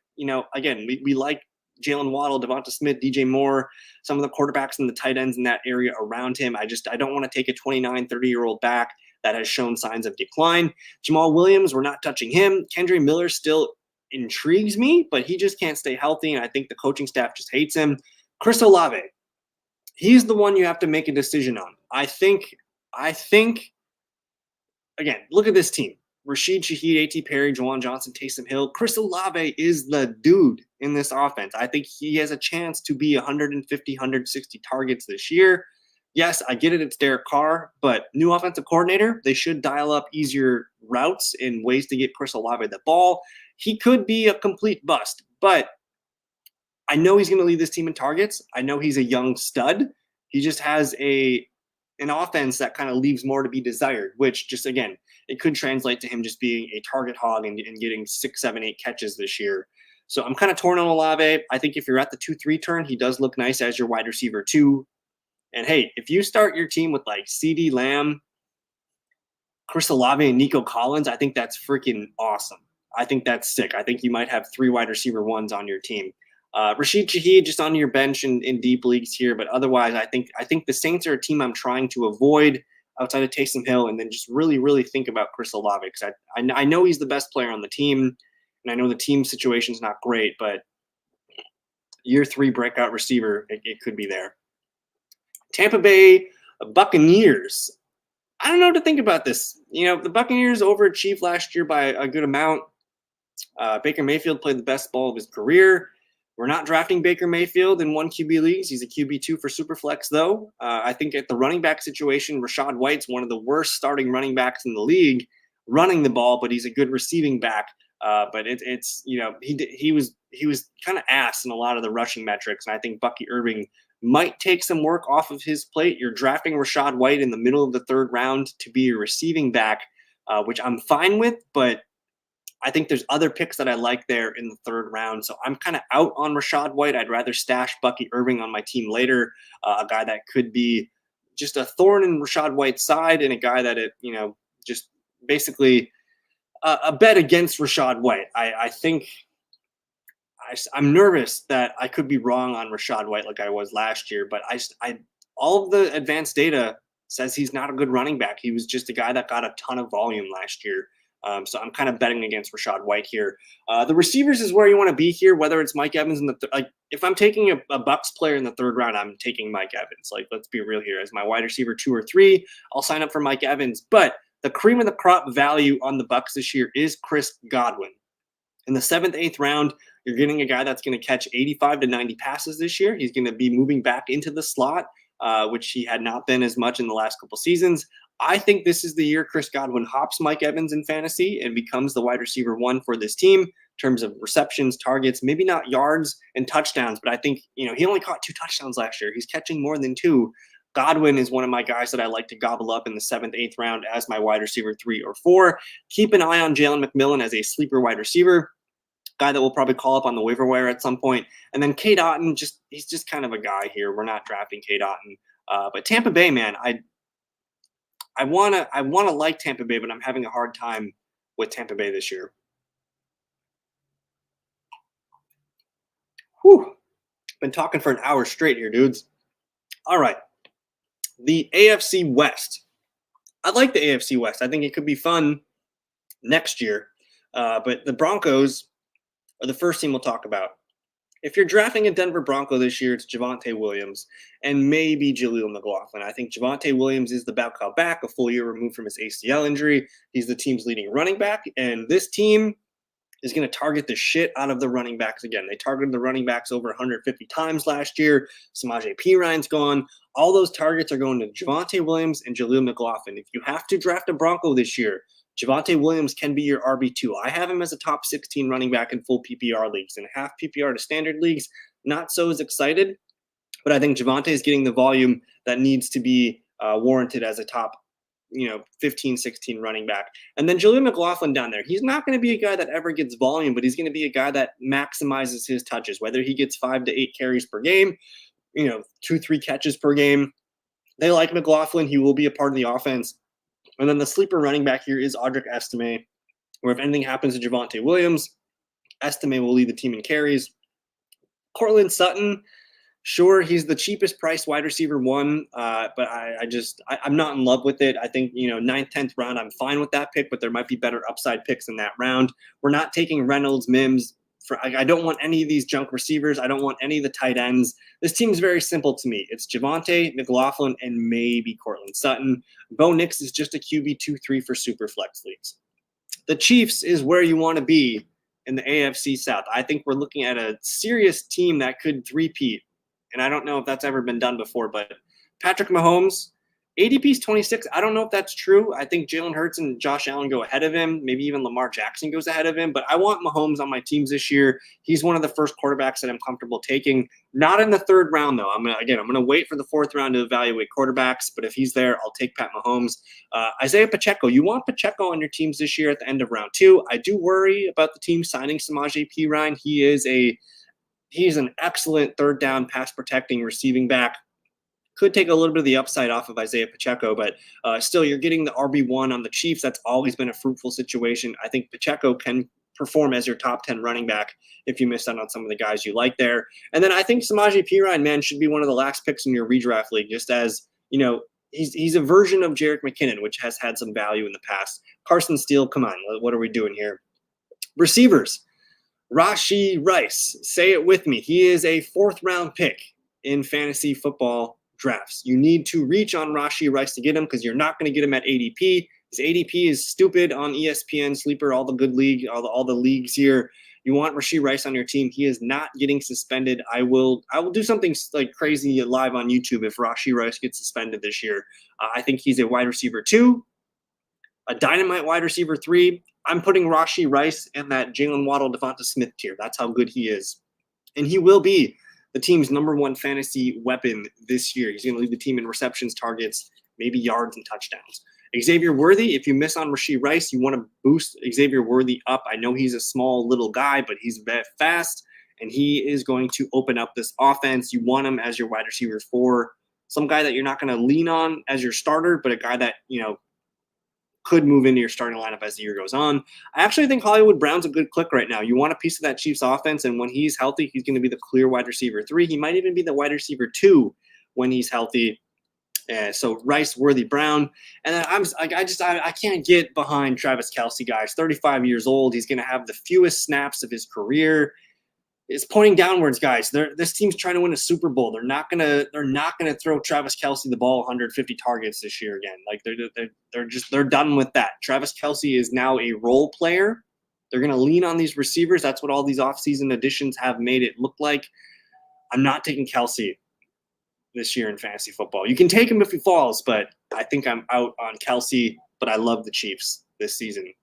again, we like Jalen Waddle, Devonta Smith, DJ Moore, some of the quarterbacks and the tight ends in that area around him. I don't want to take a 29, 30-year-old back that has shown signs of decline. Jamal Williams, we're not touching him. Kendre Miller still intrigues me, but he just can't stay healthy, and I think the coaching staff just hates him. Chris Olave, he's the one you have to make a decision on. I think, again, look at this team. Rashid Shaheed, A.T. Perry, Juwan Johnson, Taysom Hill. Chris Olave is the dude in this offense. I think he has a chance to be 150, 160 targets this year. Yes, I get it. It's Derek Carr, but new offensive coordinator, they should dial up easier routes and ways to get Chris Olave the ball. He could be a complete bust, but I know he's going to lead this team in targets. I know he's a young stud. He just has an offense that kind of leaves more to be desired, which just, again, it could translate to him just being a target hog and getting 6, 7, 8 catches this year. So I'm kind of torn on Olave. I think if you're at the 2-3 turn, he does look nice as your wide receiver 2. And hey, if you start your team with like CeeDee Lamb, Chris Olave, and Nico Collins, I think that's freaking awesome. I think that's sick. I think you might have 3 wide receiver 1s on your team. Rashid Shaheed just on your bench in deep leagues here, but otherwise, I think the Saints are a team I'm trying to avoid outside of Taysom Hill, and then just really, really think about Chris Olave, because I know he's the best player on the team, and I know the team situation is not great, but year 3 breakout receiver, it could be there. Tampa Bay Buccaneers. I don't know what to think about this. The Buccaneers overachieved last year by a good amount. Baker Mayfield played the best ball of his career. We're not drafting Baker Mayfield in 1 QB leagues. He's a QB2 for Superflex, though. I think at the running back situation, Rachaad White's one of the worst starting running backs in the league running the ball, but he's a good receiving back. But he was kind of ass in a lot of the rushing metrics, and I think Bucky Irving might take some work off of his plate. You're drafting Rachaad White in the middle of the 3rd round to be a receiving back, which I'm fine with, but I think there's other picks that I like there in the 3rd round. So I'm kind of out on Rachaad White. I'd rather stash Bucky Irving on my team later, a guy that could be just a thorn in Rachaad White's side, and a guy that just basically a bet against Rachaad White. I think I'm nervous that I could be wrong on Rachaad White like I was last year, but all of the advanced data says he's not a good running back. He was just a guy that got a ton of volume last year. So I'm kind of betting against Rachaad White here. The receivers is where you want to be here, whether it's Mike Evans in if I'm taking a Bucs player in the 3rd round, I'm taking Mike Evans. Let's be real here. As my wide receiver 2 or 3, I'll sign up for Mike Evans. But the cream of the crop value on the Bucs this year is Chris Godwin. In the 7th, 8th round, you're getting a guy that's going to catch 85 to 90 passes this year. He's going to be moving back into the slot, which he had not been as much in the last couple seasons. I think this is the year Chris Godwin hops Mike Evans in fantasy and becomes the wide receiver 1 for this team in terms of receptions, targets, maybe not yards and touchdowns, but I think, he only caught 2 touchdowns last year. He's catching more than 2. Godwin is one of my guys that I like to gobble up in the 7th, 8th round as my wide receiver 3 or 4. Keep an eye on Jalen McMillan as a sleeper wide receiver, guy that we'll probably call up on the waiver wire at some point. And then Cade Otton, he's just kind of a guy here. We're not drafting Cade Otton. But Tampa Bay, man, I wanna like Tampa Bay, but I'm having a hard time with Tampa Bay this year. Whew. Been talking for an hour straight here, dudes. All right. The AFC West. I like the AFC West. I think it could be fun next year. But the Broncos are the first team we'll talk about. If you're drafting a Denver Bronco this year, it's Javonte Williams and maybe Jaleel McLaughlin. I think Javonte Williams is the bell cow back, a full year removed from his ACL injury. He's the team's leading running back, and this team is going to target the shit out of the running backs again. They targeted the running backs over 150 times last year. Samaje Perine's gone. All those targets are going to Javonte Williams and Jaleel McLaughlin. If you have to draft a Bronco this year, Javonte Williams can be your RB2. I have him as a top 16 running back in full PPR leagues. And half PPR to standard leagues, not so as excited. But I think Javonte is getting the volume that needs to be warranted as a top 15, 16 running back. And then Julian McLaughlin down there. He's not going to be a guy that ever gets volume, but he's going to be a guy that maximizes his touches, whether he gets 5 to 8 carries per game, 2-3 catches per game. They like McLaughlin. He will be a part of the offense. And then the sleeper running back here is Audric Estime, where if anything happens to Javonte Williams, Estime will lead the team in carries. Courtland Sutton, sure, he's the cheapest price wide receiver one, but I'm not in love with it. I think, 9th, 10th round, I'm fine with that pick, but there might be better upside picks in that round. We're not taking Reynolds, Mims. I don't want any of these junk receivers. I don't want any of the tight ends. This team is very simple to me. It's Javonte, McLaughlin, and maybe Courtland Sutton. Bo Nix is just a QB 2-3 for super flex leagues. The Chiefs is where you want to be in the AFC South. I think we're looking at a serious team that could three-peat. And I don't know if that's ever been done before, but Patrick Mahomes, ADP is 26. I don't know if that's true. I think Jalen Hurts and Josh Allen go ahead of him. Maybe even Lamar Jackson goes ahead of him. But I want Mahomes on my teams this year. He's one of the first quarterbacks that I'm comfortable taking. Not in the 3rd round, though. I'm gonna wait for the 4th round to evaluate quarterbacks. But if he's there, I'll take Pat Mahomes. Isaiah Pacheco. You want Pacheco on your teams this year at the end of round 2. I do worry about the team signing Samaje Perine. He's an excellent 3rd down pass protecting receiving back. Could take a little bit of the upside off of Isaiah Pacheco, but still, you're getting the RB1 on the Chiefs. That's always been a fruitful situation. I think Pacheco can perform as your top 10 running back if you missed out on some of the guys you like there. And then I think Samaje Perine, man, should be one of the last picks in your redraft league, just as, he's a version of Jerick McKinnon, which has had some value in the past. Carson Steele, come on, what are we doing here? Receivers, Rashee Rice, say it with me. He is a 4th round pick in fantasy football drafts. You need to reach on Rashee Rice to get him because you're not going to get him at ADP. His ADP is stupid on ESPN, Sleeper, all the good league, all the leagues here. You want Rashee Rice on your team. He is not getting suspended. I will do something like crazy live on YouTube if Rashee Rice gets suspended this year. I think he's a wide receiver 2, a dynamite wide receiver 3. I'm putting Rashee Rice in that Jalen Waddle, Devonta Smith tier. That's how good he is. And he will be the team's #1 fantasy weapon this year. He's going to lead the team in receptions, targets, maybe yards, and touchdowns. Xavier Worthy, if you miss on Rashee Rice, you want to boost Xavier Worthy up. I know he's a small little guy, but he's very fast, and he is going to open up this offense. You want him as your wide receiver 4, some guy that you're not going to lean on as your starter, but a guy that, could move into your starting lineup as the year goes on. I actually think Hollywood Brown's a good click right now. You want a piece of that Chiefs offense, and when he's healthy, he's going to be the clear wide receiver 3. He might even be the wide receiver 2 when he's healthy. So Rice, Worthy, Brown. And then I can't get behind Travis Kelce, guys. 35 years old. He's going to have the fewest snaps of his career. It's pointing downwards, guys. This team's trying to win a Super Bowl. They're not gonna throw Travis Kelce the ball 150 targets this year again. Like they're done with that. Travis Kelce is now a role player. They're gonna lean on these receivers. That's what all these offseason additions have made it look like. I'm not taking Kelce this year in fantasy football. You can take him if he falls, but I think I'm out on Kelce. But I love the Chiefs this season.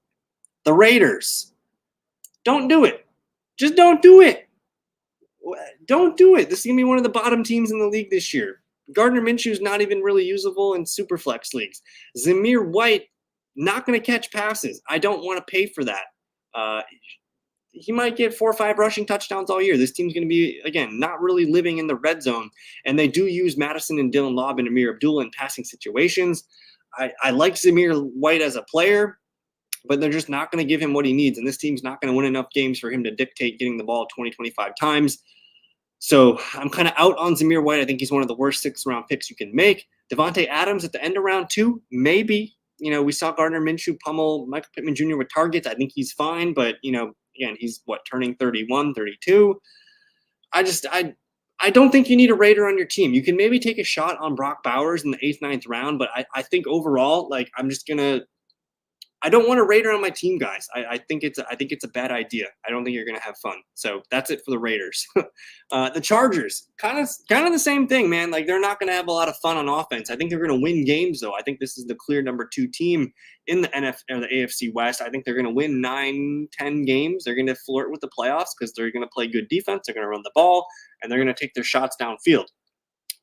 The Raiders, don't do it. Just don't do it. Don't do it. This is going to be one of the bottom teams in the league this year. Gardner Minshew is not even really usable in super flex leagues. Zamir White, not going to catch passes. I don't want to pay for that. He might get 4 or 5 rushing touchdowns all year. This team's going to be, again, not really living in the red zone. And they do use Madison and Dylan Lobb and Amir Abdullah in passing situations. I like Zamir White as a player, but they're just not going to give him what he needs. And this team's not going to win enough games for him to dictate getting the ball 20, 25 times. So I'm kind of out on Zamir White. I think he's one of the worst 6th-round picks you can make. Devontae Adams at the end of round 2, maybe. We saw Gardner Minshew pummel Michael Pittman Jr. with targets. I think he's fine, but, again, he's, turning 31, 32. I don't think you need a Raider on your team. You can maybe take a shot on Brock Bowers in the 8th, 9th round, but I think overall, I'm I don't want a Raider on my team, guys. I think it's a bad idea. I don't think you're gonna have fun. So that's it for the Raiders. The Chargers, kind of the same thing, man. Like they're not gonna have a lot of fun on offense. I think they're gonna win games though. I think this is the clear number 2 team in the NFL or the AFC West. I think they're gonna win 9, 10 games. They're gonna flirt with the playoffs because they're gonna play good defense. They're gonna run the ball and they're gonna take their shots downfield.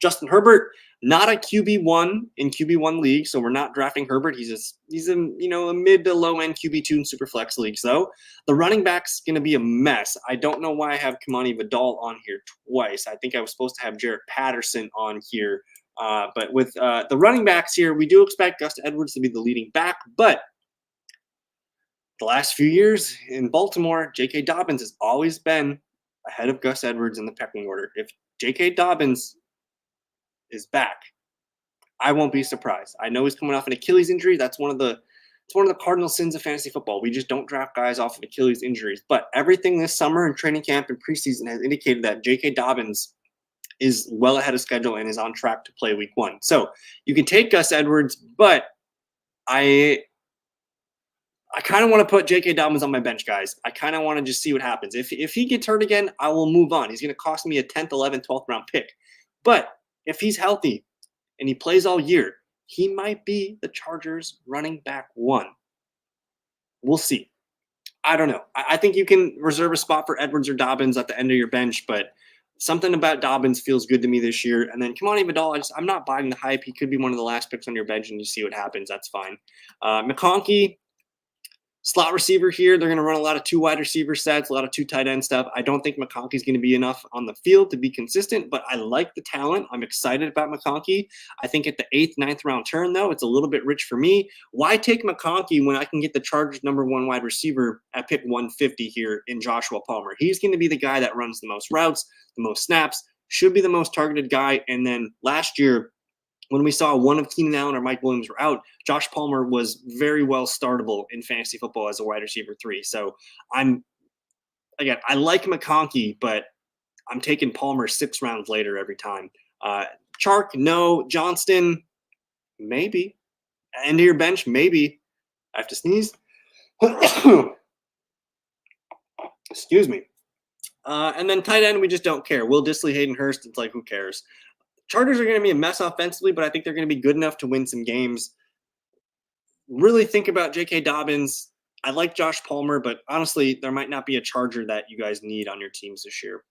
Justin Herbert, not a QB1 in QB1 league, so we're not drafting Herbert. He's a mid to low end QB2 in Superflex leagues though. The running back's going to be a mess. I don't know why I have Kamani Vidal on here twice. I think I was supposed to have Jarrett Patterson on here, but with the running backs here, we do expect Gus Edwards to be the leading back, but the last few years in Baltimore, J.K. Dobbins has always been ahead of Gus Edwards in the pecking order. If J.K. Dobbins is back, I won't be surprised. I know he's coming off an Achilles injury. It's one of the cardinal sins of fantasy football. We just don't draft guys off of Achilles injuries. But everything this summer and training camp and preseason has indicated that J.K. Dobbins is well ahead of schedule and is on track to play week 1. So you can take Gus Edwards, but I kind of want to put J.K. Dobbins on my bench, guys. I kind of want to just see what happens. If he gets hurt again, I will move on. He's going to cost me a 10th, 11th, 12th round pick. But if he's healthy and he plays all year, he might be the Chargers running back 1. We'll see. I don't know. I think you can reserve a spot for Edwards or Dobbins at the end of your bench, but something about Dobbins feels good to me this year. And then Kamani Vidal, I'm not buying the hype. He could be one of the last picks on your bench and you see what happens. That's fine. McConkey, slot receiver here. They're going to run a lot of 2 wide receiver sets, a lot of 2 tight end stuff. I don't think McConkey's going to be enough on the field to be consistent, but I like the talent. I'm excited about McConkey. I think at the 8th, 9th round turn, though, it's a little bit rich for me. Why take McConkey when I can get the Chargers number 1 wide receiver at pick 150 here in Joshua Palmer? He's going to be the guy that runs the most routes, the most snaps, should be the most targeted guy. And then last year, when we saw one of Keenan Allen or Mike Williams were out, Josh Palmer was very well startable in fantasy football as a wide receiver 3. So I like McConkey, but I'm taking Palmer 6 rounds later every time. Chark, no. Johnston, maybe. End of your bench, maybe. I have to sneeze. Excuse me. And then tight end, we just don't care. Will Dissly, Hayden Hurst, it's like, who cares? Chargers are going to be a mess offensively, but I think they're going to be good enough to win some games. Really think about J.K. Dobbins. I like Josh Palmer, but honestly, there might not be a Charger that you guys need on your teams this year.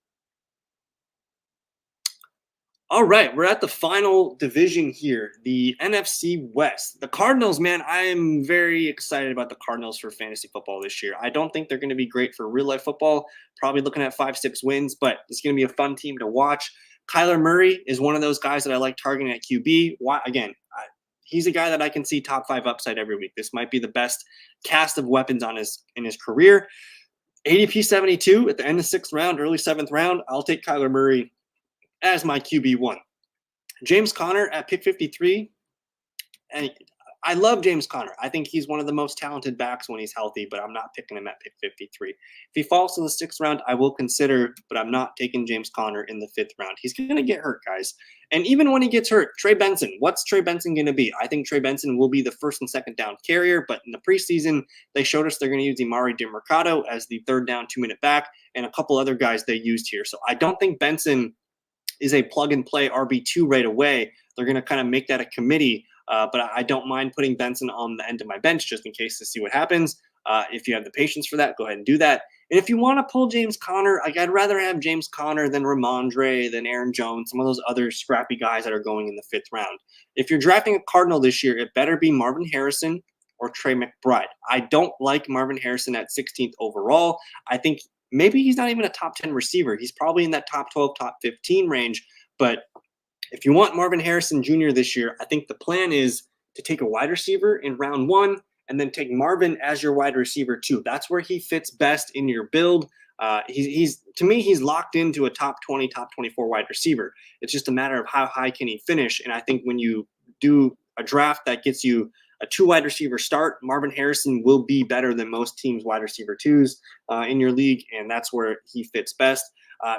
All right, we're at the final division here, the NFC West. The Cardinals, man, I am very excited about the Cardinals for fantasy football this year. I don't think they're going to be great for real-life football, probably looking at 5-6 wins, but it's going to be a fun team to watch. Kyler Murray is one of those guys that I like targeting at QB. Why? Again, he's a guy that I can see top 5 upside every week. This might be the best cast of weapons in his career. ADP 72 at the end of 6th round, early 7th round. I'll take Kyler Murray as my QB1. James Conner at pick 53. And I love James Conner. I think he's one of the most talented backs when he's healthy, but I'm not picking him at pick 53. If he falls to the 6th round, I will consider, but I'm not taking James Conner in the 5th round. He's going to get hurt, guys. And even when he gets hurt, Trey Benson, what's Trey Benson going to be? I think Trey Benson will be the 1st and 2nd down carrier, but in the preseason, they showed us they're going to use Emari DeMercado as the 3rd down 2-minute back and a couple other guys they used here. So I don't think Benson is a plug-and-play RB2 right away. They're going to kind of make that a committee. But I don't mind putting Benson on the end of my bench just in case to see what happens. If you have the patience for that, go ahead and do that. And if you want to pull James Conner, I'd rather have James Conner than Ramondre, than Aaron Jones, some of those other scrappy guys that are going in the 5th round. If you're drafting a Cardinal this year, it better be Marvin Harrison or Trey McBride. I don't like Marvin Harrison at 16th overall. I think maybe he's not even a top 10 receiver. He's probably in that top 12, top 15 range. But if you want Marvin Harrison Jr. this year, I think the plan is to take a wide receiver in round 1 and then take Marvin as your wide receiver 2. That's where he fits best in your build. He's to me, he's locked into a top 20, top 24 wide receiver. It's just a matter of how high can he finish. And I think when you do a draft that gets you a 2 wide receiver start, Marvin Harrison will be better than most teams' wide receiver 2s in your league, and that's where he fits best.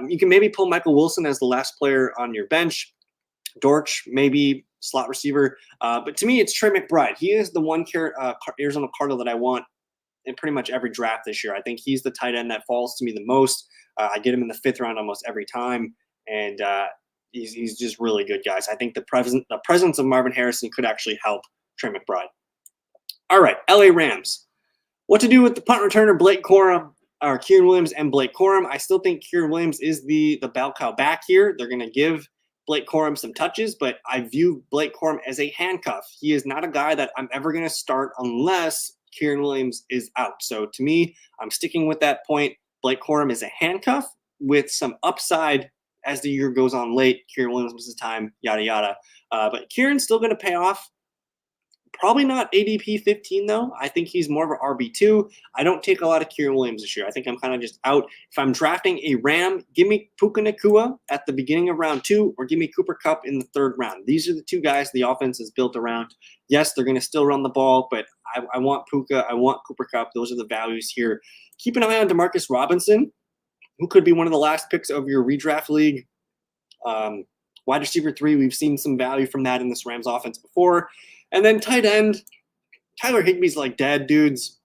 You can maybe pull Michael Wilson as the last player on your bench. Dortch, maybe slot receiver. But to me, it's Trey McBride. He is the one Arizona Cardinal that I want in pretty much every draft this year. I think he's the tight end that falls to me the most. I get him in the 5th round almost every time, and he's just really good, guys. I think the presence of Marvin Harrison could actually help Trey McBride. All right, LA Rams. What to do with the punt returner Blake Corum, or Kieran Williams and Blake Corum? I still think Kieran Williams is the bell cow back here. They're going to give Blake Corum some touches, but I view Blake Corum as a handcuff. He is not a guy that I'm ever going to start unless Kieran Williams is out. So to me, I'm sticking with that point. Blake Corum is a handcuff with some upside as the year goes on late. Kieran Williams misses time, yada, yada. But Kieran's still going to pay off. Probably not ADP 15, though. I think he's more of an RB2. I don't take a lot of Kieran Williams this year. I think I'm kind of just out. If I'm drafting a Ram, give me Puka Nacua at the beginning of round 2, or give me Cooper Kupp in the 3rd round. These are the 2 guys the offense is built around. Yes, they're going to still run the ball, but I want Puka. I want Cooper Kupp. Those are the values here. Keep an eye on Demarcus Robinson, who could be one of the last picks of your redraft league. Wide receiver 3, we've seen some value from that in this Rams offense before. And then tight end, Tyler Higbee's like dead, dudes.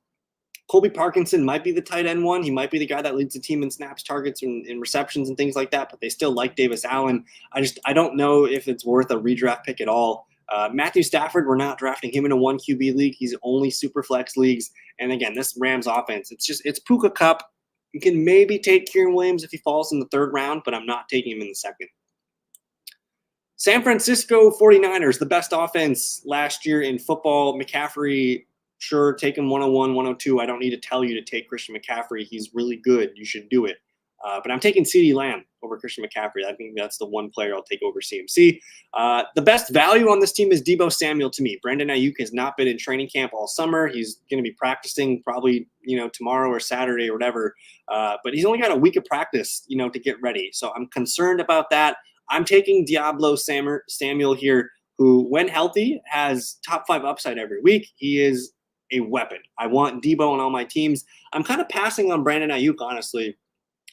Colby Parkinson might be the tight end one. He might be the guy that leads the team in snaps, targets, and receptions and things like that, but they still like Davis Allen. I don't know if it's worth a redraft pick at all. Matthew Stafford, we're not drafting him in a 1 QB league. He's only super flex leagues. And again, this Rams offense, it's Puka Kupp. You can maybe take Kieran Williams if he falls in the 3rd round, but I'm not taking him in the 2nd. San Francisco 49ers, the best offense last year in football. McCaffrey, sure, take him 101, 102. I don't need to tell you to take Christian McCaffrey. He's really good. You should do it. But I'm taking CeeDee Lamb over Christian McCaffrey. I think that's the one player I'll take over CMC. The best value on this team is Deebo Samuel to me. Brandon Ayuk has not been in training camp all summer. He's going to be practicing probably, tomorrow or Saturday or whatever. But he's only got a week of practice, to get ready. So I'm concerned about that. I'm taking Diablo Samuel here, who, when healthy, has top 5 upside every week. He is a weapon. I want Deebo on all my teams. I'm kind of passing on Brandon Ayuk, honestly.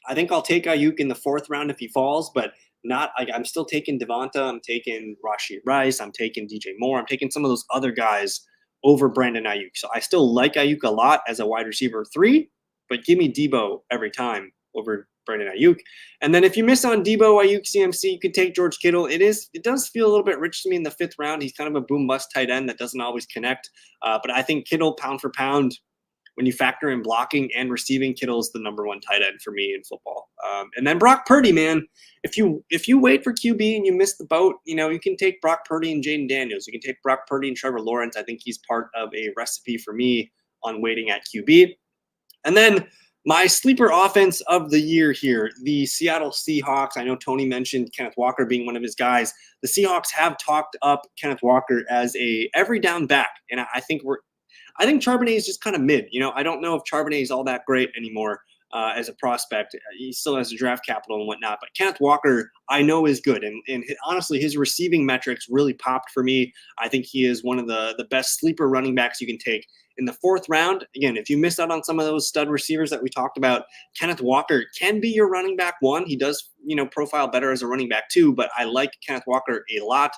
I think I'll take Ayuk in the 4th round if he falls, but I'm still taking Devonta. I'm taking Rashee Rice. I'm taking DJ Moore. I'm taking some of those other guys over Brandon Ayuk. So I still like Ayuk a lot as a wide receiver 3, but give me Deebo every time over Brandon Ayuk. And then if you miss on Deebo, Ayuk, CMC, you could take George Kittle. It does feel a little bit rich to me in the 5th round. He's kind of a boom-bust tight end that doesn't always connect. But I think Kittle, pound for pound, when you factor in blocking and receiving, Kittle's the number 1 tight end for me in football. And then Brock Purdy, man, if you wait for QB and you miss the boat, you can take Brock Purdy and Jaden Daniels. You can take Brock Purdy and Trevor Lawrence. I think he's part of a recipe for me on waiting at QB. And then my sleeper offense of the year here, the Seattle Seahawks. I know Tony mentioned Kenneth Walker being one of his guys. The Seahawks have talked up Kenneth Walker as a every down back, and I think Charbonnet is just kind of mid. I don't know if Charbonnet is all that great anymore as a prospect. He still has a draft capital and whatnot, but Kenneth Walker I know is good, and honestly, his receiving metrics really popped for me. I think he is one of the best sleeper running backs you can take. In the 4th round, again, if you miss out on some of those stud receivers that we talked about, Kenneth Walker can be your running back 1. He does, profile better as a running back 2, but I like Kenneth Walker a lot.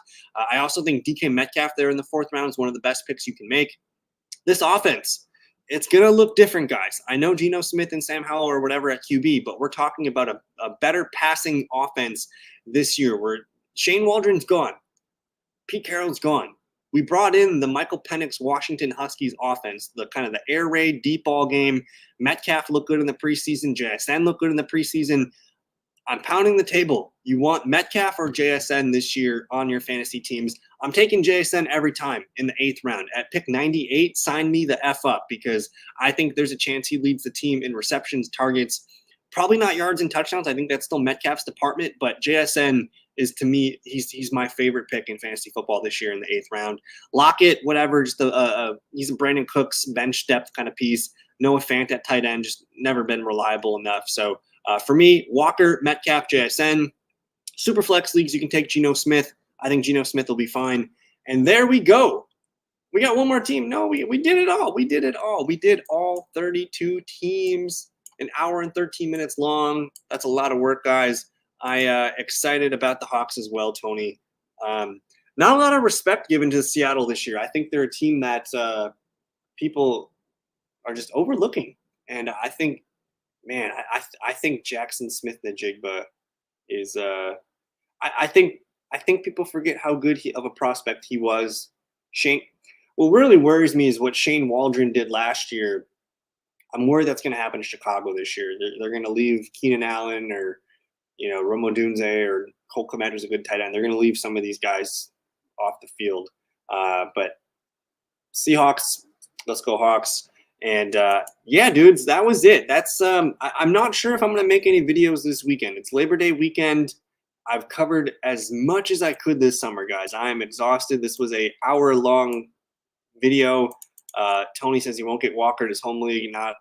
I also think DK Metcalf there in the 4th round is one of the best picks you can make. This offense, it's going to look different, guys. I know Geno Smith and Sam Howell or whatever at QB, but we're talking about a better passing offense this year where Shane Waldron's gone. Pete Carroll's gone. We brought in the Michael Penix Washington Huskies offense, the kind of the air raid deep ball game. Metcalf looked good in the preseason. JSN looked good in the preseason. I'm pounding the table. You want Metcalf or JSN this year on your fantasy teams? I'm taking JSN every time in the 8th round. At pick 98, sign me the F up because I think there's a chance he leads the team in receptions, targets, probably not yards and touchdowns. I think that's still Metcalf's department, but JSN is, to me, he's my favorite pick in fantasy football this year in the 8th round. Lockett, whatever, just he's a Brandon Cooks bench depth kind of piece. Noah Fant at tight end, just never been reliable enough. So for me, Walker, Metcalf, JSN, super flex leagues, you can take Geno Smith. I think Geno Smith will be fine. And there we go. We got one more team. No, we did it all. We did it all. We did all 32 teams, an hour and 13 minutes long. That's a lot of work, guys. I excited about the Hawks as well, Tony. not a lot of respect given to Seattle this year. I think they're a team that people are just overlooking, and I think, man, I think Jackson Smith-Njigba is. I think people forget how good of a prospect he was. Shane. What really worries me is what Shane Waldron did last year. I'm worried that's going to happen in Chicago this year. They're going to leave Keenan Allen or Romo Dunze or Cole Kmet, who's a good tight end. They're going to leave some of these guys off the field. But Seahawks, let's go Hawks. And yeah, dudes, that was it. That's I'm not sure if I'm going to make any videos this weekend. It's Labor Day weekend. I've covered as much as I could this summer, guys. I am exhausted. This was a hour-long video. Tony says he won't get Walker to his home league. Not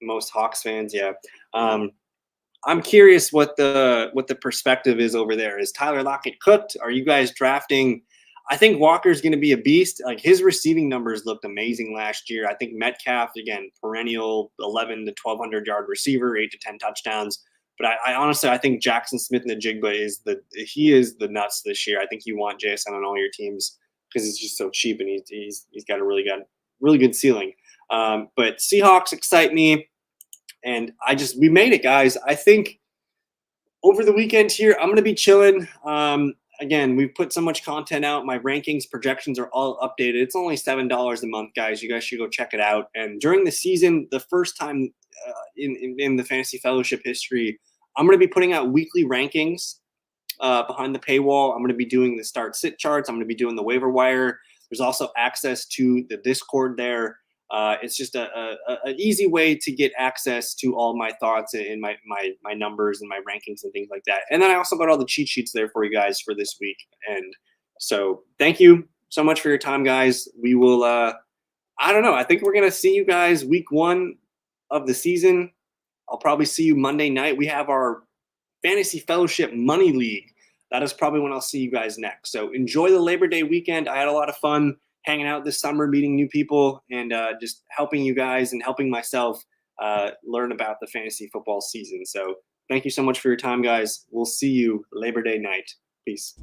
most Hawks fans. Yeah. I'm curious what the perspective is over there. Is Tyler Lockett cooked? Are you guys drafting? I think Walker's going to be a beast. Like, his receiving numbers looked amazing last year. I think Metcalf, again, perennial 11 to 1,200 yard receiver, 8 to 10 touchdowns. But I honestly, I think Jackson Smith-Njigba is the nuts this year. I think you want JSN on all your teams because he's just so cheap and he's got a really good ceiling. But Seahawks excite me, and we made it, guys. I think over the weekend here, I'm gonna be chilling. Again, we've put so much content out. My rankings, projections are all updated. It's only $7 a month, guys. You guys should go check it out. And during the season, the first time in the Fantasy Fellowship history, I'm going to be putting out weekly rankings behind the paywall. I'm going to be doing the start-sit charts. I'm going to be doing the waiver wire. There's also access to the Discord there. It's just an easy way to get access to all my thoughts and my numbers and my rankings and things like that. And then I also got all the cheat sheets there for you guys for this week. And so thank you so much for your time, guys. We will, I don't know. I think we're going to see you guys week 1 of the season. I'll probably see you Monday night. We have our Fantasy Fellowship Money League. That is probably when I'll see you guys next. So enjoy the Labor Day weekend. I had a lot of fun hanging out this summer, meeting new people, and just helping you guys and helping myself learn about the fantasy football season. So thank you so much for your time, guys. We'll see you Labor Day night. Peace.